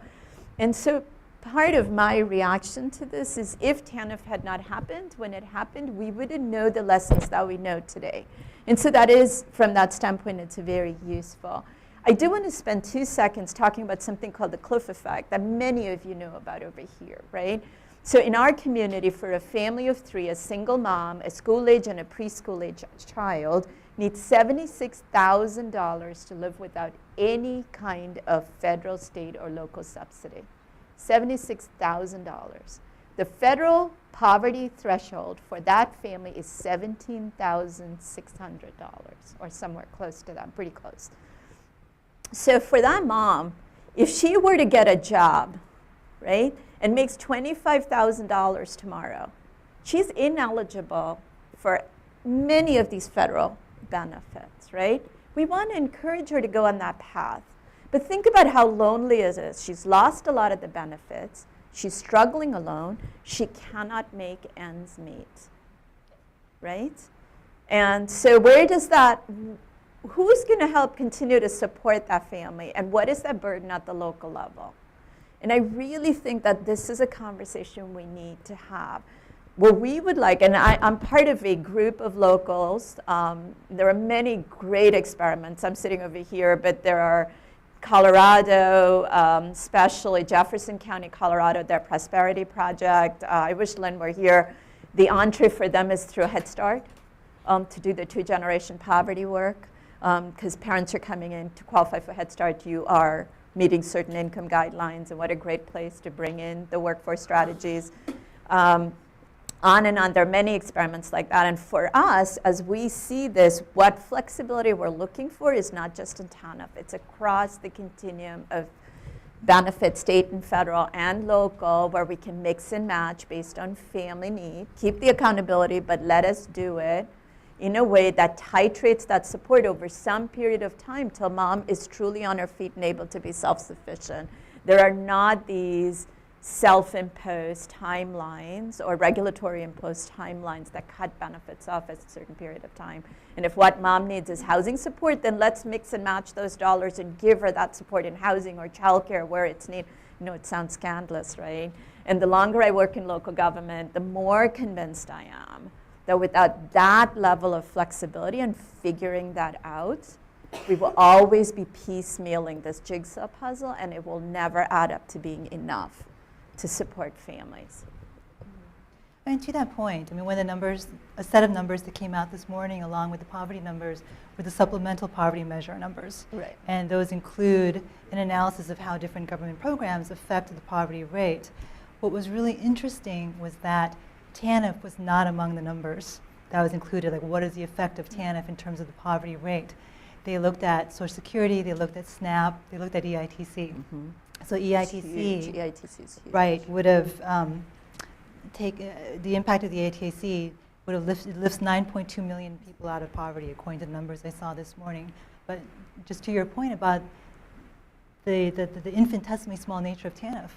And so part of my reaction to this is if Tanf had not happened, when it happened, we wouldn't know the lessons that we know today. And so that is, from that standpoint, it's very useful. I do want to spend 2 seconds talking about something called the Clover Fact that many of you know about over here, right? So in our community, for a family of 3, a single mom, a school age and a preschool age child needs $76,000 to live without any kind of federal, state, or local subsidy. $76,000. The federal poverty threshold for that family is $17,600, or somewhere close to that, pretty close. So for that mom, if she were to get a job, right, and makes $25,000 tomorrow, she's ineligible for many of these federal benefits, right? We want to encourage her to go on that path. But think about how lonely it is. She's lost a lot of the benefits. She's struggling alone. She cannot make ends meet, right? And so where does that, who's going to help continue to support that family? And what is that burden at the local level? And I really think that this is a conversation we need to have. What we would like, and I'm part of a group of locals. There are many great experiments. I'm sitting over here, but there are Colorado, especially Jefferson County, Colorado, their Prosperity Project. I wish Lynn were here. The entree for them is through Head Start to do the 2-generation poverty work. Because parents are coming in to qualify for Head Start, you are meeting certain income guidelines, and what a great place to bring in the workforce strategies. On and on. There are many experiments like that. And for us, as we see this, what flexibility we're looking for is not just in TANF. It's across the continuum of benefits, state and federal and local, where we can mix and match based on family need. Keep the accountability, but let us do it in a way that titrates that support over some period of time till mom is truly on her feet and able to be self-sufficient. There are not these self-imposed timelines or regulatory imposed timelines that cut benefits off at a certain period of time. And if what mom needs is housing support, then let's mix and match those dollars and give her that support in housing or childcare where it's needed. You know, it sounds scandalous, right? And the longer I work in local government, the more convinced I am that without that level of flexibility and figuring that out, we will always be piecemealing this jigsaw puzzle, and it will never add up to being enough to support families. And to that point, I mean, when the numbers, a set of numbers that came out this morning along with the poverty numbers were the supplemental poverty measure numbers. Right. And those include an analysis of how different government programs affect the poverty rate. What was really interesting was that TANF was not among the numbers that was included. Like, what is the effect of TANF in terms of the poverty rate? They looked at Social Security, they looked at SNAP, they looked at EITC. Mm-hmm. So EITC, EITC is huge. right, would have the impact of the EITC would have lifts 9.2 million people out of poverty, according to the numbers I saw this morning. But just to your point about the infinitesimally small nature of TANF.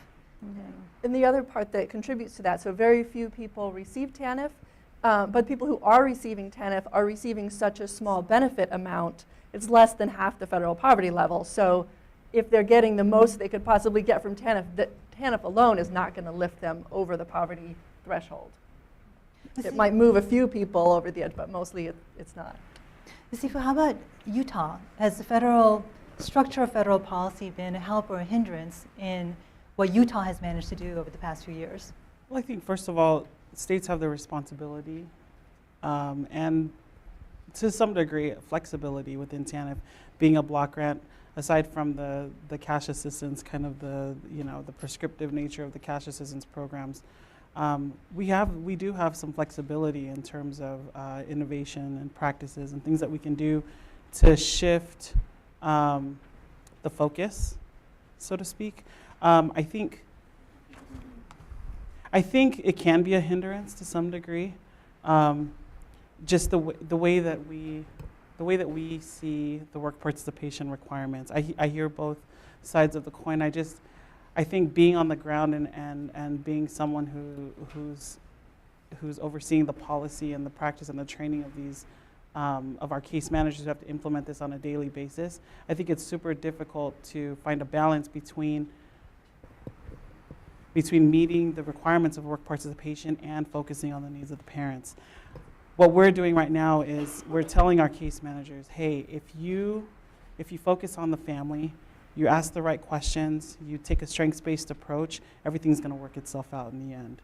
Mm-hmm. And the other part that contributes to that, so very few people receive TANF, but people who are receiving TANF are receiving such a small benefit amount, it's less than half the federal poverty level. So if they're getting the most they could possibly get from TANF, TANF alone is not going to lift them over the poverty threshold. It might move a few people over the edge, but mostly it's not. Sifu, how about Utah? Has the federal structure of federal policy been a help or a hindrance in what Utah has managed to do over the past few years? Well, I think first of all, states have the responsibility and to some degree flexibility within TANF, being a block grant. Aside from the cash assistance, kind of the prescriptive nature of the cash assistance programs, we do have some flexibility in terms of innovation and practices and things that we can do to shift the focus, so to speak. I think it can be a hindrance to some degree, just the way that we see the work participation requirements. I hear both sides of the coin. I think being on the ground and being someone who's overseeing the policy and the practice and the training of these of our case managers who have to implement this on a daily basis, I think it's super difficult to find a balance between meeting the requirements of work participation and focusing on the needs of the parents. What we're doing right now is we're telling our case managers, hey, if you focus on the family, you ask the right questions, you take a strengths-based approach, everything's going to work itself out in the end.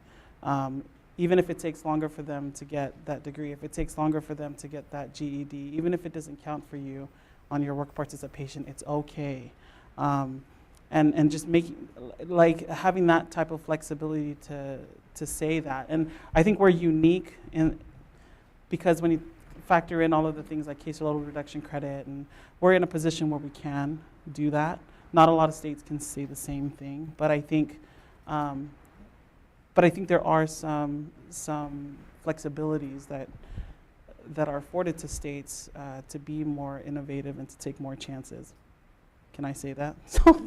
Even if it takes longer for them to get that degree, if it takes longer for them to get that GED, even if it doesn't count for you on your work participation, it's okay. And just making, like, having that type of flexibility to say that. And I think we're unique because when you factor in all of the things like caseload reduction credit, and we're in a position where we can do that. Not a lot of states can say the same thing, but I think there are some flexibilities that are afforded to states to be more innovative and to take more chances. Can I say that? So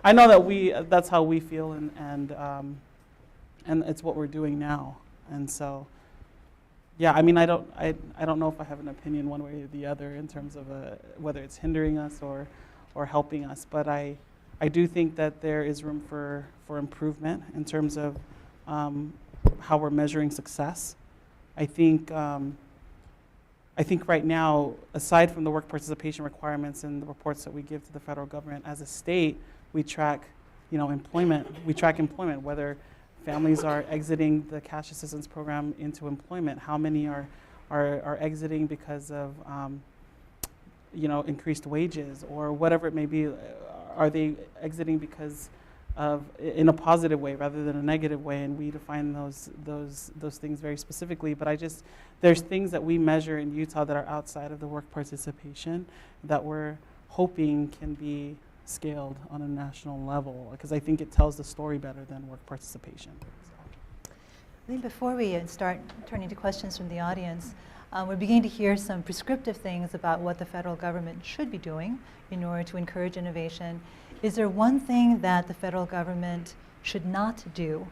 I know that that's how we feel, and it's what we're doing now. And so, yeah, I mean, I don't know if I have an opinion one way or the other in terms of whether it's hindering us or helping us. But I do think that there is room for improvement in terms of how we're measuring success. I think right now, aside from the work participation requirements and the reports that we give to the federal government, as a state, we track, employment. We track employment, whether families are exiting the cash assistance program into employment. How many are exiting because of, increased wages or whatever it may be? Are they exiting because of in a positive way rather than a negative way? And we define those things very specifically. But there's things that we measure in Utah that are outside of the work participation that we're hoping can be scaled on a national level, because I think it tells the story better than work participation. I think before we start turning to questions from the audience, we're beginning to hear some prescriptive things about what the federal government should be doing in order to encourage innovation. Is there one thing that the federal government should not do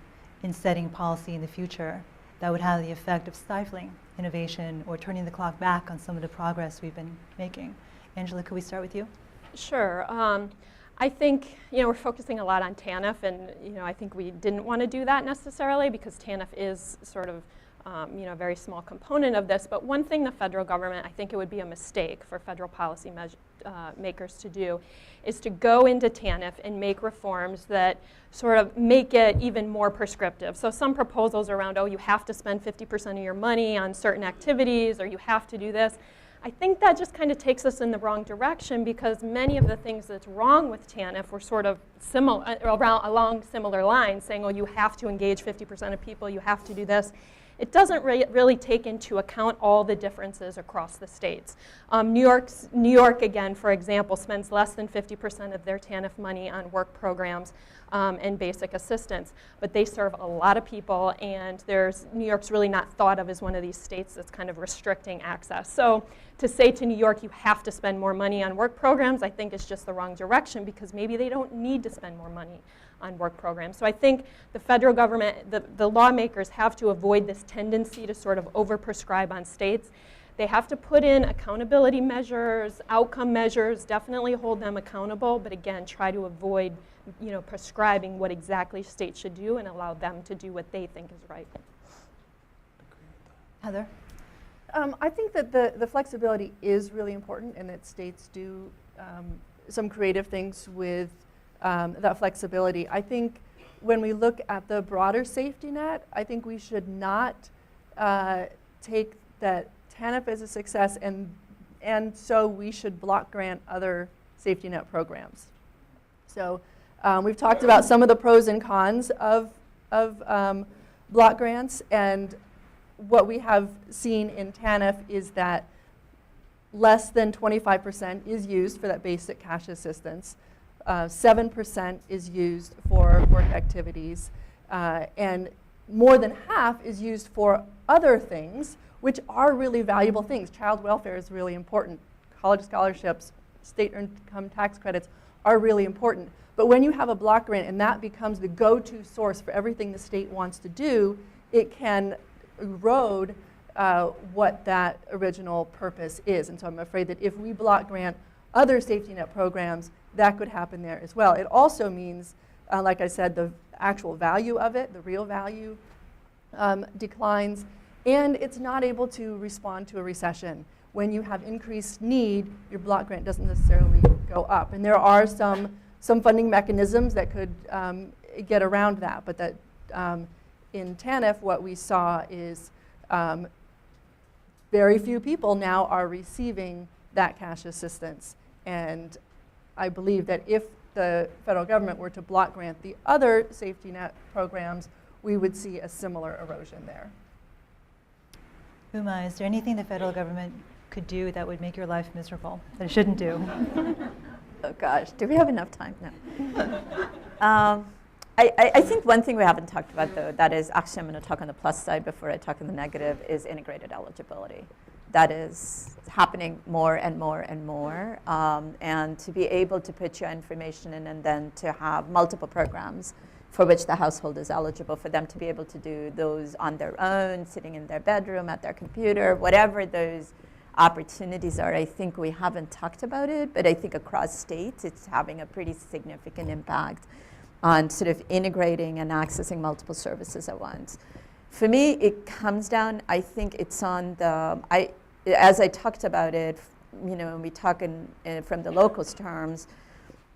in setting policy in the future that would have the effect of stifling innovation or turning the clock back on some of the progress we've been making? Angela, could we start with you? Sure. I think we're focusing a lot on Tanf, and I think we didn't want to do that necessarily because Tanf is sort of a very small component of this. But one thing the federal government, I think it would be a mistake for federal policy makers to do, is to go into Tanf and make reforms that sort of make it even more prescriptive. So some proposals around, you have to spend 50% of your money on certain activities, or you have to do this. I think that just kind of takes us in the wrong direction, because many of the things that's wrong with TANF were sort of along similar lines, saying, you have to engage 50% of people, you have to do this. It doesn't really take into account all the differences across the states. New York, again, for example, spends less than 50% of their TANF money on work programs and basic assistance, but they serve a lot of people, and New York's really not thought of as one of these states that's kind of restricting access. So to say to New York, you have to spend more money on work programs, I think is just the wrong direction, because maybe they don't need to spend more money on work programs. So I think the federal government, the lawmakers have to avoid this tendency to sort of overprescribe on states. They have to put in accountability measures, outcome measures, definitely hold them accountable, but again, try to avoid prescribing what exactly states should do and allow them to do what they think is right. Heather? I think that the flexibility is really important, and that states do some creative things with that flexibility. I think when we look at the broader safety net, I think we should not take that TANF as a success and so we should block grant other safety net programs. So we've talked about some of the pros and cons of block grants, and what we have seen in TANF is that less than 25% is used for that basic cash assistance. 7% is used for work activities, and more than half is used for other things, which are really valuable things. Child welfare is really important. College scholarships, state income tax credits are really important. But when you have a block grant and that becomes the go-to source for everything the state wants to do, it can erode what that original purpose is. And so I'm afraid that if we block grant other safety net programs, that could happen there as well. It also means, like I said, the actual value of it, the real value, declines, and it's not able to respond to a recession. When you have increased need, your block grant doesn't necessarily go up. And there are some funding mechanisms that could get around that, but that in TANF, what we saw is very few people now are receiving that cash assistance. And I believe that if the federal government were to block grant the other safety net programs, we would see a similar erosion there. Uma, is there anything the federal government could do that would make your life miserable, that it shouldn't do? Oh gosh, do we have enough time? No. I think one thing we haven't talked about, though, that is actually I'm going to talk on the plus side before I talk on the negative, is integrated eligibility. That is happening more and more and more. And to be able to put your information in and then to have multiple programs for which the household is eligible, for them to be able to do those on their own, sitting in their bedroom, at their computer, whatever those opportunities are. I think we haven't talked about it, but I think across states it's having a pretty significant impact on sort of integrating and accessing multiple services at once. For me, it comes down, I think it's on the, as I talked about it, when we talk from the locals terms,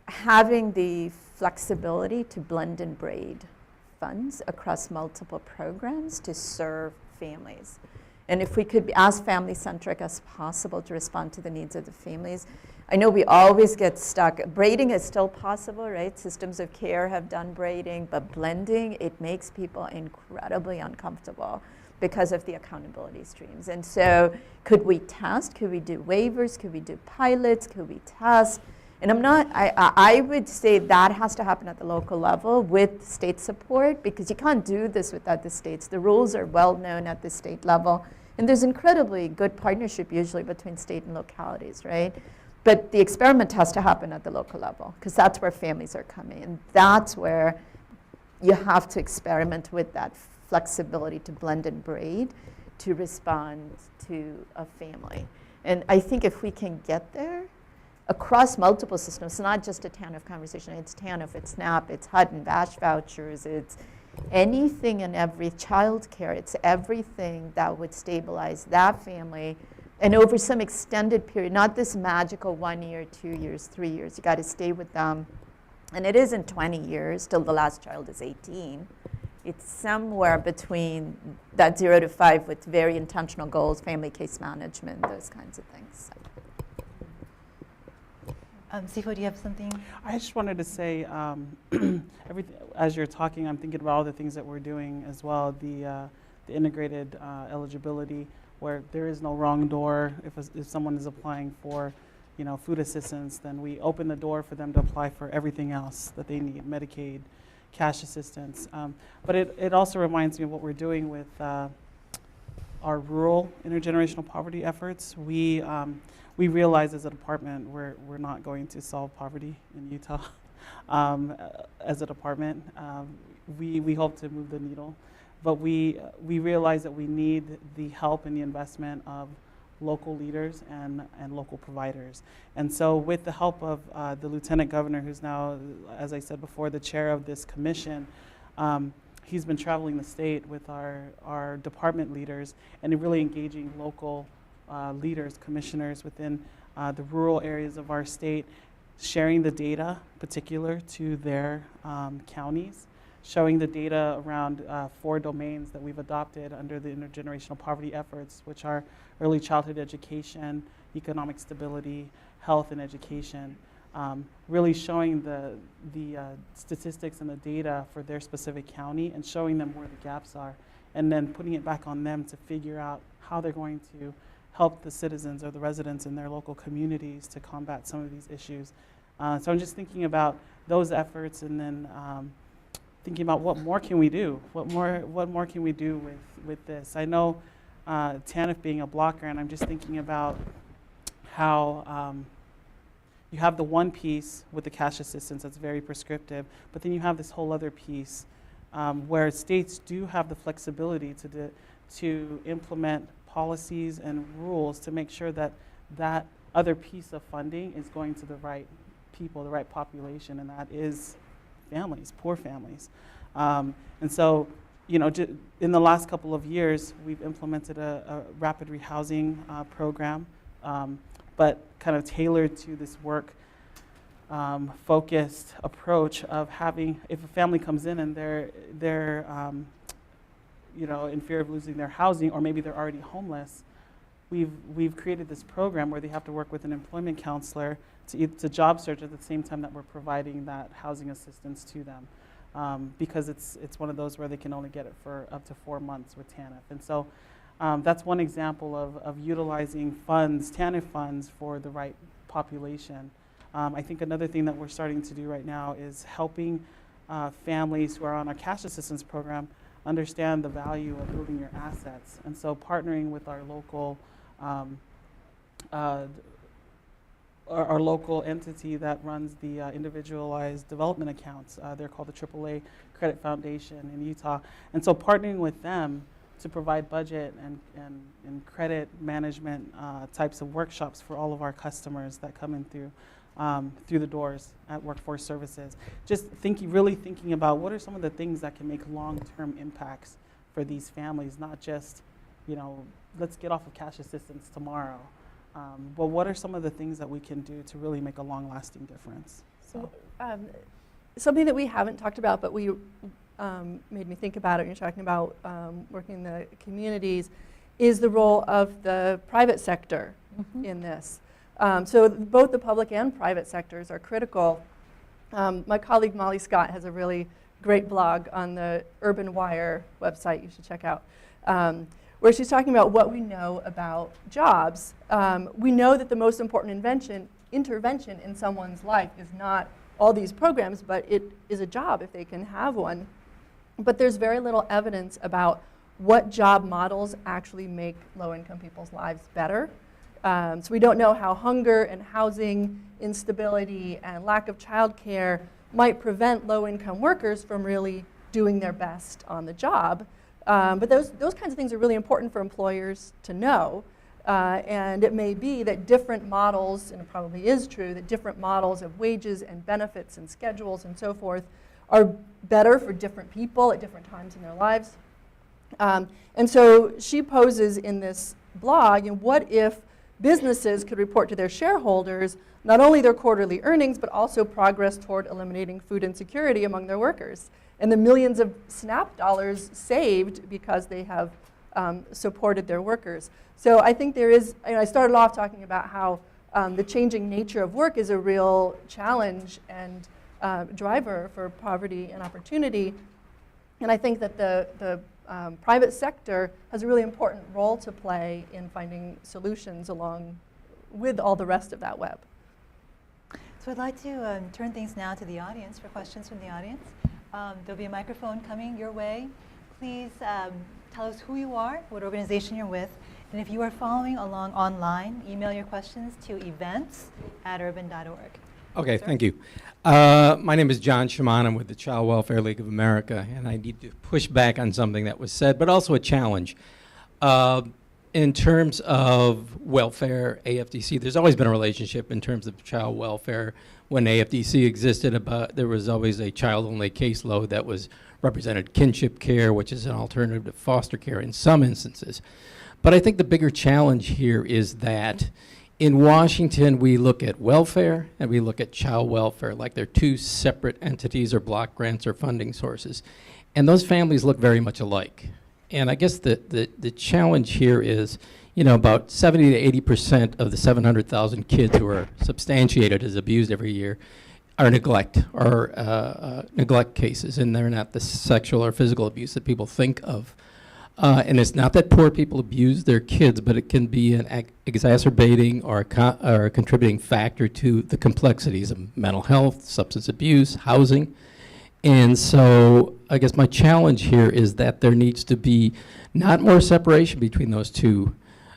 having the flexibility to blend and braid funds across multiple programs to serve families. And if we could be as family-centric as possible to respond to the needs of the families. I know we always get stuck. Braiding is still possible, right? Systems of care have done braiding, but blending, it makes people incredibly uncomfortable because of the accountability streams. And so could we test? Could we do waivers? Could we do pilots? Could we test? And I would say that has to happen at the local level with state support, because you can't do this without the states. The rules are well known at the state level. And there's incredibly good partnership usually between state and localities, right? But the experiment has to happen at the local level, because that's where families are coming. And that's where you have to experiment with that flexibility to blend and braid to respond to a family. And I think if we can get there, across multiple systems, it's not just a TANF conversation, it's TANF, it's SNAP, it's HUD and VASH vouchers, it's anything and every child care, it's everything that would stabilize that family, and over some extended period, not this magical 1 year, 2 years, 3 years, you gotta stay with them. And it isn't 20 years till the last child is 18. It's somewhere between that 0 to 5 with very intentional goals, family case management, those kinds of things. So. Sifo, do you have something? I just wanted to say, as you're talking, I'm thinking about all the things that we're doing as well. The integrated eligibility, where there is no wrong door. If someone is applying for, food assistance, then we open the door for them to apply for everything else that they need, Medicaid, cash assistance. But it also reminds me of what we're doing with our rural intergenerational poverty efforts. We realize as a department we're not going to solve poverty in Utah. As a department, we hope to move the needle, but we realize that we need the help and the investment of local leaders and local providers. And so with the help of the Lieutenant Governor, who's now, as I said before, the chair of this commission, he's been traveling the state with our department leaders and really engaging local leaders, commissioners within the rural areas of our state, sharing the data particular to their counties, showing the data around 4 domains that we've adopted under the intergenerational poverty efforts, which are early childhood education, economic stability, health, and education. Really showing the statistics and the data for their specific county and showing them where the gaps are, and then putting it back on them to figure out how they're going to help the citizens or the residents in their local communities to combat some of these issues. So I'm just thinking about those efforts, and then thinking about what more can we do? What more can we do with this? I know TANF being a blocker, and I'm just thinking about how you have the one piece with the cash assistance that's very prescriptive, but then you have this whole other piece where states do have the flexibility to implement policies and rules to make sure that that other piece of funding is going to the right people, the right population, and that is families, poor families. And so, in the last couple of years, we've implemented a rapid rehousing program, but kind of tailored to this work focused approach of having, if a family comes in and they're in fear of losing their housing, or maybe they're already homeless, we've created this program where they have to work with an employment counselor to job search at the same time that we're providing that housing assistance to them, because it's one of those where they can only get it for up to 4 months with TANF. And so that's one example of utilizing funds, TANF funds, for the right population. I think another thing that we're starting to do right now is helping families who are on our cash assistance program understand the value of building your assets. And so partnering with our local our local entity that runs the individualized development accounts. They're called the AAA Credit Foundation in Utah. And so partnering with them to provide budget and credit management types of workshops for all of our customers that come in through the doors at Workforce Services. Just really thinking about what are some of the things that can make long-term impacts for these families, not just, let's get off of cash assistance tomorrow. But what are some of the things that we can do to really make a long-lasting difference? So, something that we haven't talked about, but we made me think about it when you're talking about working in the communities, is the role of the private sector in this. So both the public and private sectors are critical. My colleague Molly Scott has a really great blog on the Urban Wire website you should check out, where she's talking about what we know about jobs. We know that the most important intervention in someone's life is not all these programs, but it is a job if they can have one. But there's very little evidence about what job models actually make low-income people's lives better. So we don't know how hunger and housing instability and lack of childcare might prevent low-income workers from really doing their best on the job. But those kinds of things are really important for employers to know. And it may be that different models, and it probably is true, that different models of wages and benefits and schedules and so forth are better for different people at different times in their lives. And so she poses in this blog, what if businesses could report to their shareholders not only their quarterly earnings, but also progress toward eliminating food insecurity among their workers, and the millions of SNAP dollars saved because they have supported their workers. So I think there is, I started off talking about how the changing nature of work is a real challenge and driver for poverty and opportunity. And I think that the private sector has a really important role to play in finding solutions along with all the rest of that web. So I'd like to turn things now to the audience for questions from the audience. There'll be a microphone coming your way. Please tell us who you are, what organization you're with, and if you are following along online, email your questions to events@urban.org. Okay, Sir? thank you. My name is John Shaman. I'm with the Child Welfare League of America, and I need to push back on something that was said, but also a challenge. In terms of welfare, AFDC, there's always been a relationship in terms of child welfare. When AFDC existed, there was always a child-only caseload that was represented kinship care, which is an alternative to foster care in some instances. But I think the bigger challenge here is that in Washington, we look at welfare and we look at child welfare like they're two separate entities or block grants or funding sources. And those families look very much alike. And I guess the challenge here is, about 70 to 80% of the 700,000 kids who are substantiated as abused every year are neglect cases, and they're not the sexual or physical abuse that people think of. And it's not that poor people abuse their kids, but it can be an exacerbating or a contributing factor to the complexities of mental health, substance abuse, housing. And so I guess my challenge here is that there needs to be not more separation between those two,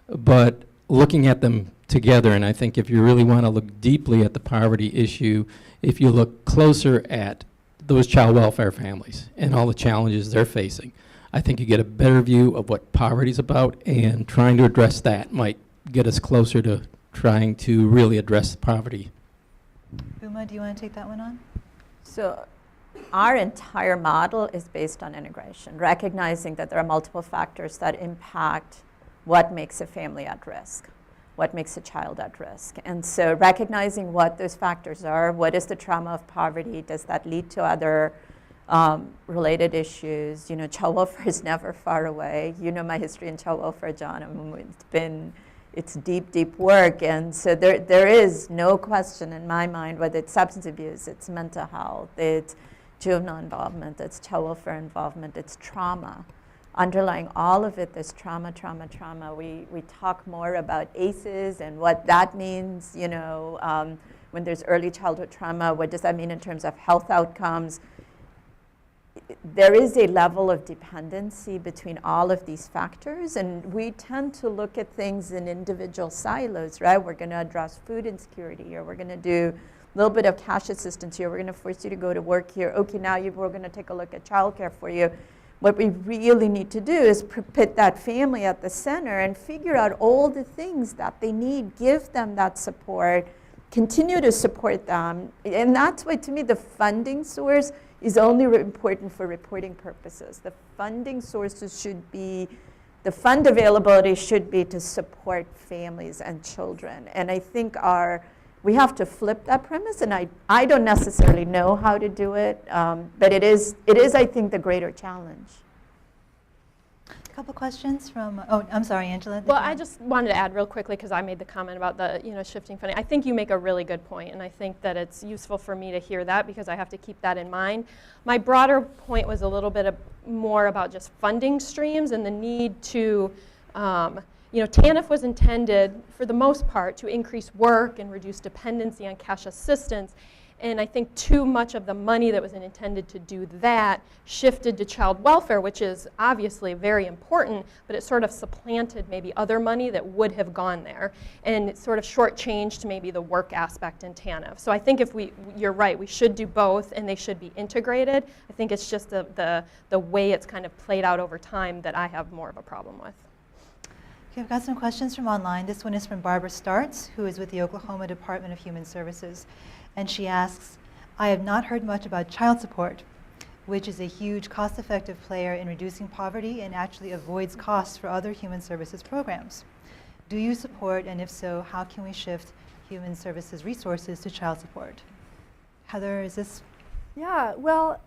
but looking at them together. And I think if you really want to look deeply at the poverty issue, if you look closer at those child welfare families and all the challenges they're facing, I think you get a better view of what poverty is about, and trying to address that might get us closer to trying to really address poverty. Uma, do you want to take that one on? So our entire model is based on integration, recognizing that there are multiple factors that impact what makes a family at risk, what makes a child at risk. And so recognizing what those factors are, what is the trauma of poverty, does that lead to other related issues? Child welfare is never far away. My history in child welfare, John. It's deep, deep work. And so there is no question in my mind whether it's substance abuse, it's mental health, it's juvenile involvement, it's child welfare involvement, it's trauma. Underlying all of it, there's trauma. We talk more about ACEs and what that means, when there's early childhood trauma, what does that mean in terms of health outcomes? there is a level of dependency between all of these factors, and we tend to look at things in individual silos, right? We're going to address food insecurity, or we're going to do a little bit of cash assistance here. We're going to force you to go to work here. Okay, now we're going to take a look at childcare for you. What we really need to do is put that family at the center and figure out all the things that they need, give them that support, continue to support them. And that's why, to me, the funding source is only important for reporting purposes. The funding sources should be, the fund availability should be to support families and children. And I think we have to flip that premise, and I don't necessarily know how to do it, but it is, I think, the greater challenge. A couple questions from, oh, I'm sorry, Angela. Well, I just wanted to add real quickly, because I made the comment about the shifting funding. I think you make a really good point, and I think that it's useful for me to hear that, because I have to keep that in mind. My broader point was a little bit more about just funding streams and the need to, TANF was intended, for the most part, to increase work and reduce dependency on cash assistance. And I think too much of the money that was intended to do that shifted to child welfare, which is obviously very important, but it sort of supplanted maybe other money that would have gone there. And it sort of shortchanged maybe the work aspect in TANF. So I think you're right, we should do both, and they should be integrated. I think it's just the way it's kind of played out over time that I have more of a problem with. Okay, I've got some questions from online. This one is from Barbara Starts, who is with the Oklahoma Department of Human Services. And she asks, I have not heard much about child support, which is a huge cost-effective player in reducing poverty and actually avoids costs for other human services programs. Do you support, and if so, how can we shift human services resources to child support? Heather, is this? Yeah, well,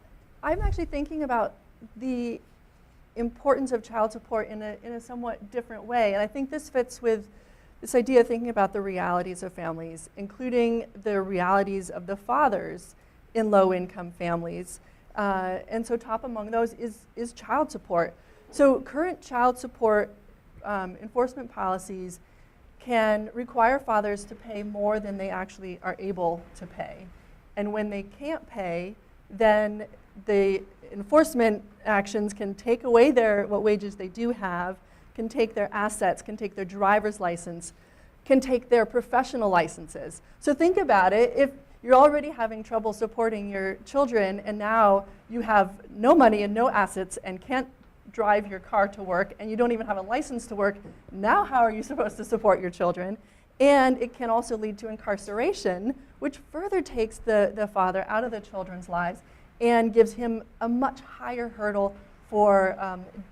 I'm actually thinking about the importance of child support in a somewhat different way. And I think this fits with this idea of thinking about the realities of families, including the realities of the fathers in low-income families. And so top among those is child support. So current child support enforcement policies can require fathers to pay more than they actually are able to pay. And when they can't pay, then the enforcement actions can take away what wages they do have, can take their assets, can take their driver's license, can take their professional licenses. So think about it. If you're already having trouble supporting your children, and now you have no money and no assets and can't drive your car to work, and you don't even have a license to work, now how are you supposed to support your children? And it can also lead to incarceration, which further takes the father out of the children's lives and gives him a much higher hurdle for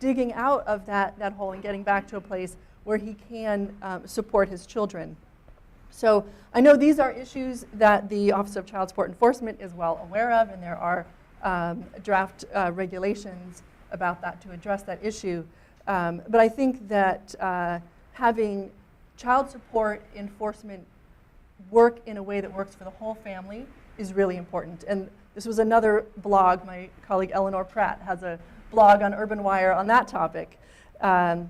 digging out of that hole and getting back to a place where he can support his children. So I know these are issues that the Office of Child Support Enforcement is well aware of, and there are draft regulations about that to address that issue. But I think that having child support enforcement work in a way that works for the whole family is really important. And this was another blog. My colleague Eleanor Pratt has a blog on Urban Wire on that topic. The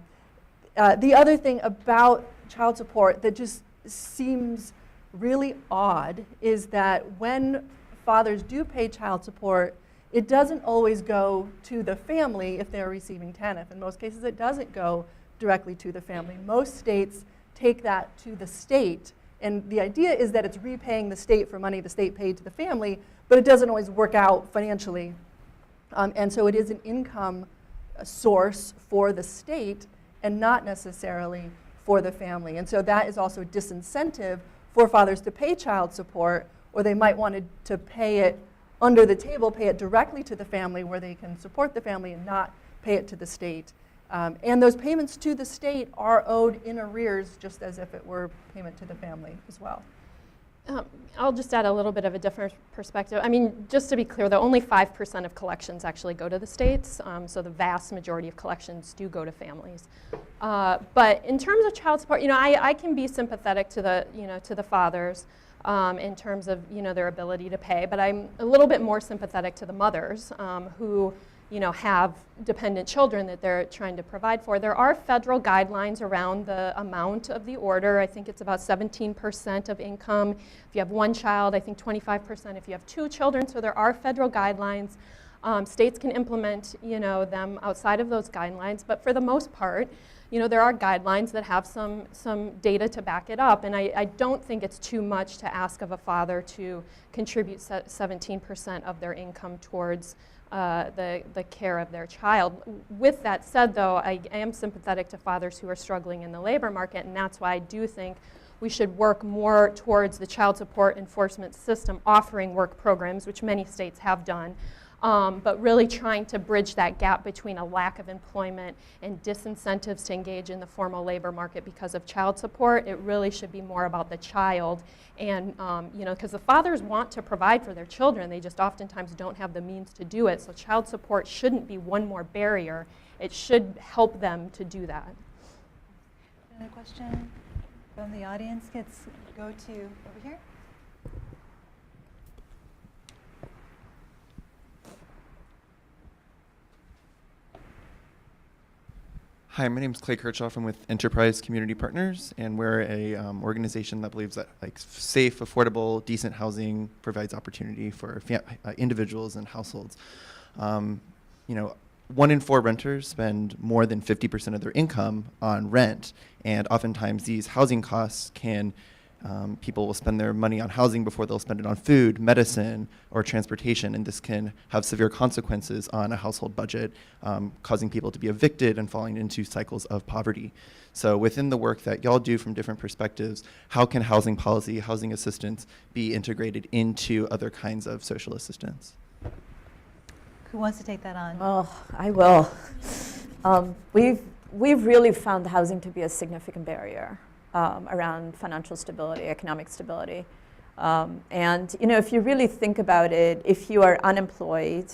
other thing about child support that just seems really odd is that when fathers do pay child support, it doesn't always go to the family if they're receiving TANF. In most cases, it doesn't go directly to the family. Most states take that to the state, and the idea is that it's repaying the state for money the state paid to the family, but it doesn't always work out financially. And so it is an income source for the state and not necessarily for the family. And so that is also a disincentive for fathers to pay child support, or they might want to pay it under the table, pay it directly to the family where they can support the family and not pay it to the state. And those payments to the state are owed in arrears, just as if it were payment to the family as well. I'll just add a little bit of a different perspective. I mean, just to be clear, though, only 5% of collections actually go to the states, so the vast majority of collections do go to families. But in terms of child support, I can be sympathetic to the fathers in terms of their ability to pay, but I'm a little bit more sympathetic to the mothers who have dependent children that they're trying to provide for. There are federal guidelines around the amount of the order. I think it's about 17% of income. If you have one child, I think 25% if you have two children. So there are federal guidelines. States can implement, them outside of those guidelines, but for the most part, there are guidelines that have some data to back it up, and I don't think it's too much to ask of a father to contribute 17% of their income towards the care of their child. With that said, though, I am sympathetic to fathers who are struggling in the labor market, and that's why I do think we should work more towards the child support enforcement system offering work programs, which many states have done, but really trying to bridge that gap between a lack of employment and disincentives to engage in the formal labor market because of child support. It really should be more about the child, and because the fathers want to provide for their children, they just oftentimes don't have the means to do it. So child support shouldn't be one more barrier. It should help them to do that. Another question from the audience? Let's go to over here. Hi, my name is Clay Kirchhoff. I'm with Enterprise Community Partners, and we're a organization that believes that safe, affordable, decent housing provides opportunity for individuals and households. 1 in 4 renters spend more than 50% of their income on rent, and oftentimes these housing costs can people will spend their money on housing before they'll spend it on food, medicine, or transportation, and this can have severe consequences on a household budget, causing people to be evicted and falling into cycles of poverty. So within the work that y'all do from different perspectives, how can housing policy, housing assistance be integrated into other kinds of social assistance? Who wants to take that on? Oh, I will. We've really found housing to be a significant barrier around financial stability, economic stability. And if you really think about it, if you are unemployed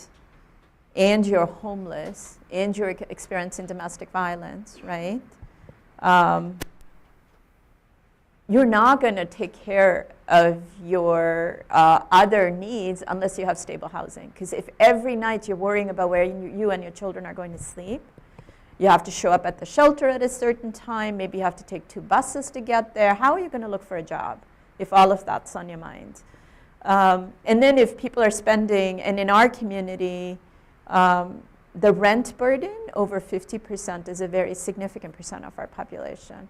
and you're homeless and you're experiencing domestic violence, right? You're not going to take care of your other needs unless you have stable housing. Because if every night you're worrying about where you and your children are going to sleep, you have to show up at the shelter at a certain time, maybe you have to take 2 buses to get there. How are you going to look for a job if all of that's on your mind? And then if people are spending, and in our community, the rent burden over 50% is a very significant percent of our population.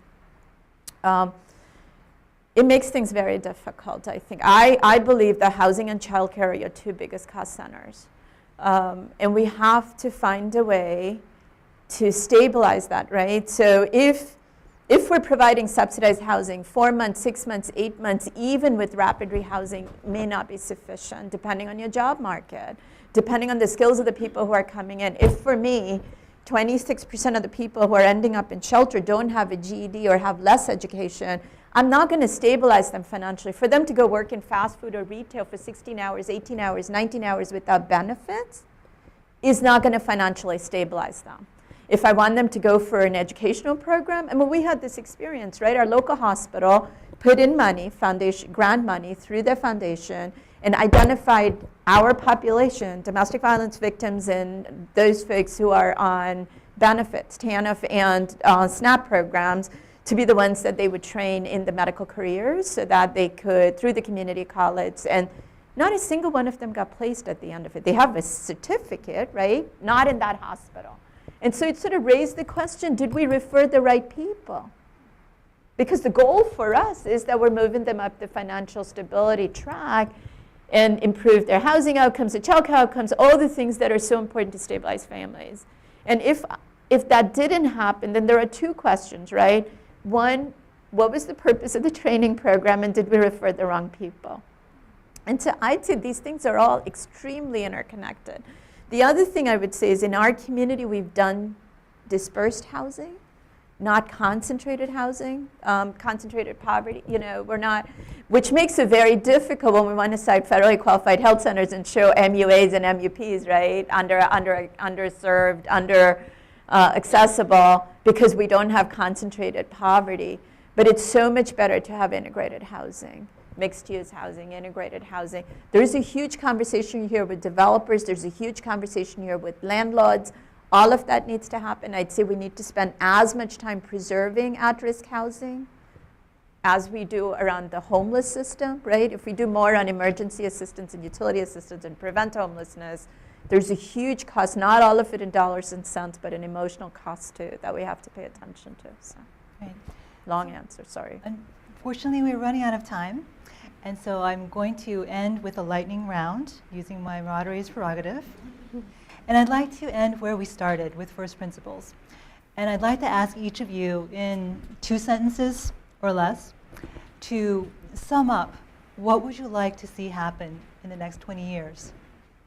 It makes things very difficult, I think. I believe that housing and childcare are your 2 biggest cost centers. And we have to find a way to stabilize that, right? So if we're providing subsidized housing, 4 months, 6 months, 8 months, even with rapid rehousing may not be sufficient, depending on your job market, depending on the skills of the people who are coming in. If for me, 26% of the people who are ending up in shelter don't have a GED or have less education, I'm not going to stabilize them financially. For them to go work in fast food or retail for 16 hours, 18 hours, 19 hours without benefits is not going to financially stabilize them. If I want them to go for an educational program, we had this experience, right? Our local hospital put in money, grant money through their foundation, and identified our population, domestic violence victims and those folks who are on benefits, Tanf and SNAP programs, to be the ones that they would train in the medical careers so that they could, through the community college, and not a single one of them got placed at the end of it. They have a certificate, right? Not in that hospital. And so it sort of raised the question, did we refer the right people? Because the goal for us is that we're moving them up the financial stability track and improve their housing outcomes, their childcare outcomes, all the things that are so important to stabilize families. And if that didn't happen, then there are 2 questions, right? One, what was the purpose of the training program, and did we refer the wrong people? And so I'd say these things are all extremely interconnected. The other thing I would say is in our community, we've done dispersed housing, not concentrated housing, concentrated poverty. We're not, which makes it very difficult when we want to cite federally qualified health centers and show MUAs and MUPs, right? Underserved, accessible, because we don't have concentrated poverty. But it's so much better to have integrated housing. Mixed-use housing, integrated housing. There's a huge conversation here with developers. There's a huge conversation here with landlords. All of that needs to happen. I'd say we need to spend as much time preserving at-risk housing as we do around the homeless system, right? If we do more on emergency assistance and utility assistance and prevent homelessness, there's a huge cost, not all of it in dollars and cents, but an emotional cost too that we have to pay attention to. So, Right. long answer, sorry. Unfortunately, we're running out of time. And so I'm going to end with a lightning round using my moderator's prerogative. And I'd like to end where we started with first principles. And I'd like to ask each of you in 2 sentences or less to sum up what would you like to see happen in the next 20 years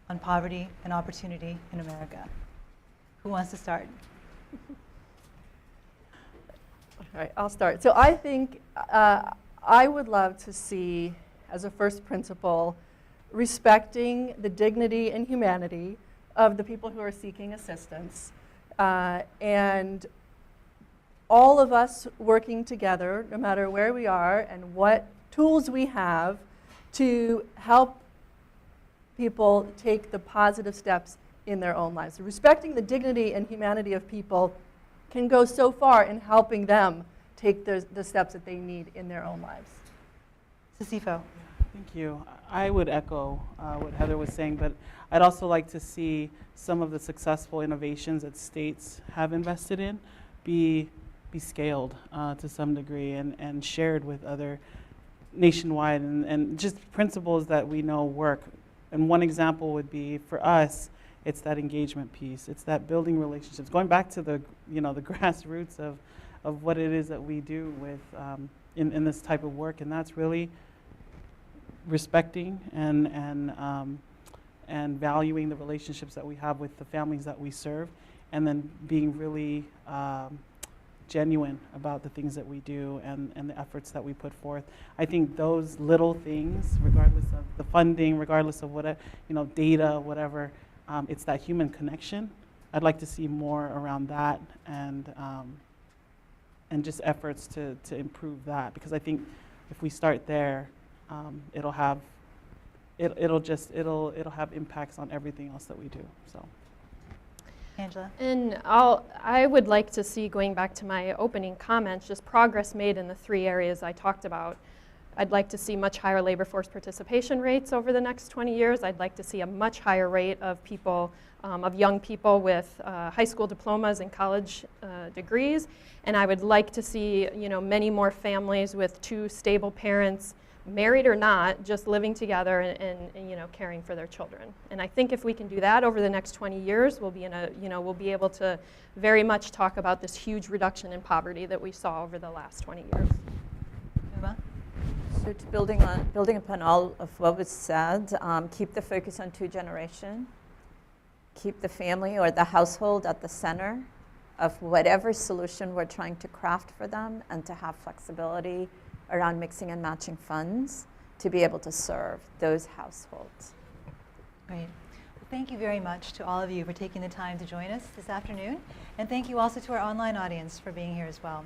on poverty and opportunity in America. Who wants to start? All right, I'll start. So I think I would love to see, as a first principle, respecting the dignity and humanity of the people who are seeking assistance, and all of us working together, no matter where we are and what tools we have, to help people take the positive steps in their own lives. Respecting the dignity and humanity of people can go so far in helping them take the steps that they need in their own lives. Sisifo. Thank you. I would echo what Heather was saying, but I'd also like to see some of the successful innovations that states have invested in be scaled to some degree and shared with other nationwide, and just principles that we know work. And one example would be, for us, it's that engagement piece. It's that building relationships, going back to the the grassroots of what it is that we do with in this type of work, and that's really respecting and valuing the relationships that we have with the families that we serve, and then being really genuine about the things that we do and the efforts that we put forth. I think those little things, regardless of the funding, regardless of what data, whatever, it's that human connection. I'd like to see more around that and just efforts to improve that, because I think if we start there, it'll have impacts on everything else that we do. So. Angela? And I would like to see, going back to my opening comments, just progress made in the 3 areas I talked about. I'd like to see much higher labor force participation rates over the next 20 years. I'd like to see a much higher rate of people, of young people with high school diplomas and college degrees. And I would like to see, many more families with 2 stable parents, married or not, just living together and caring for their children. And I think if we can do that over the next 20 years, we'll be we'll be able to very much talk about this huge reduction in poverty that we saw over the last 20 years. Uma? So to building upon all of what was said, keep the focus on 2 generations. Keep the family or the household at the center of whatever solution we're trying to craft for them, and to have flexibility around mixing and matching funds to be able to serve those households. Great. Well, thank you very much to all of you for taking the time to join us this afternoon. And thank you also to our online audience for being here as well.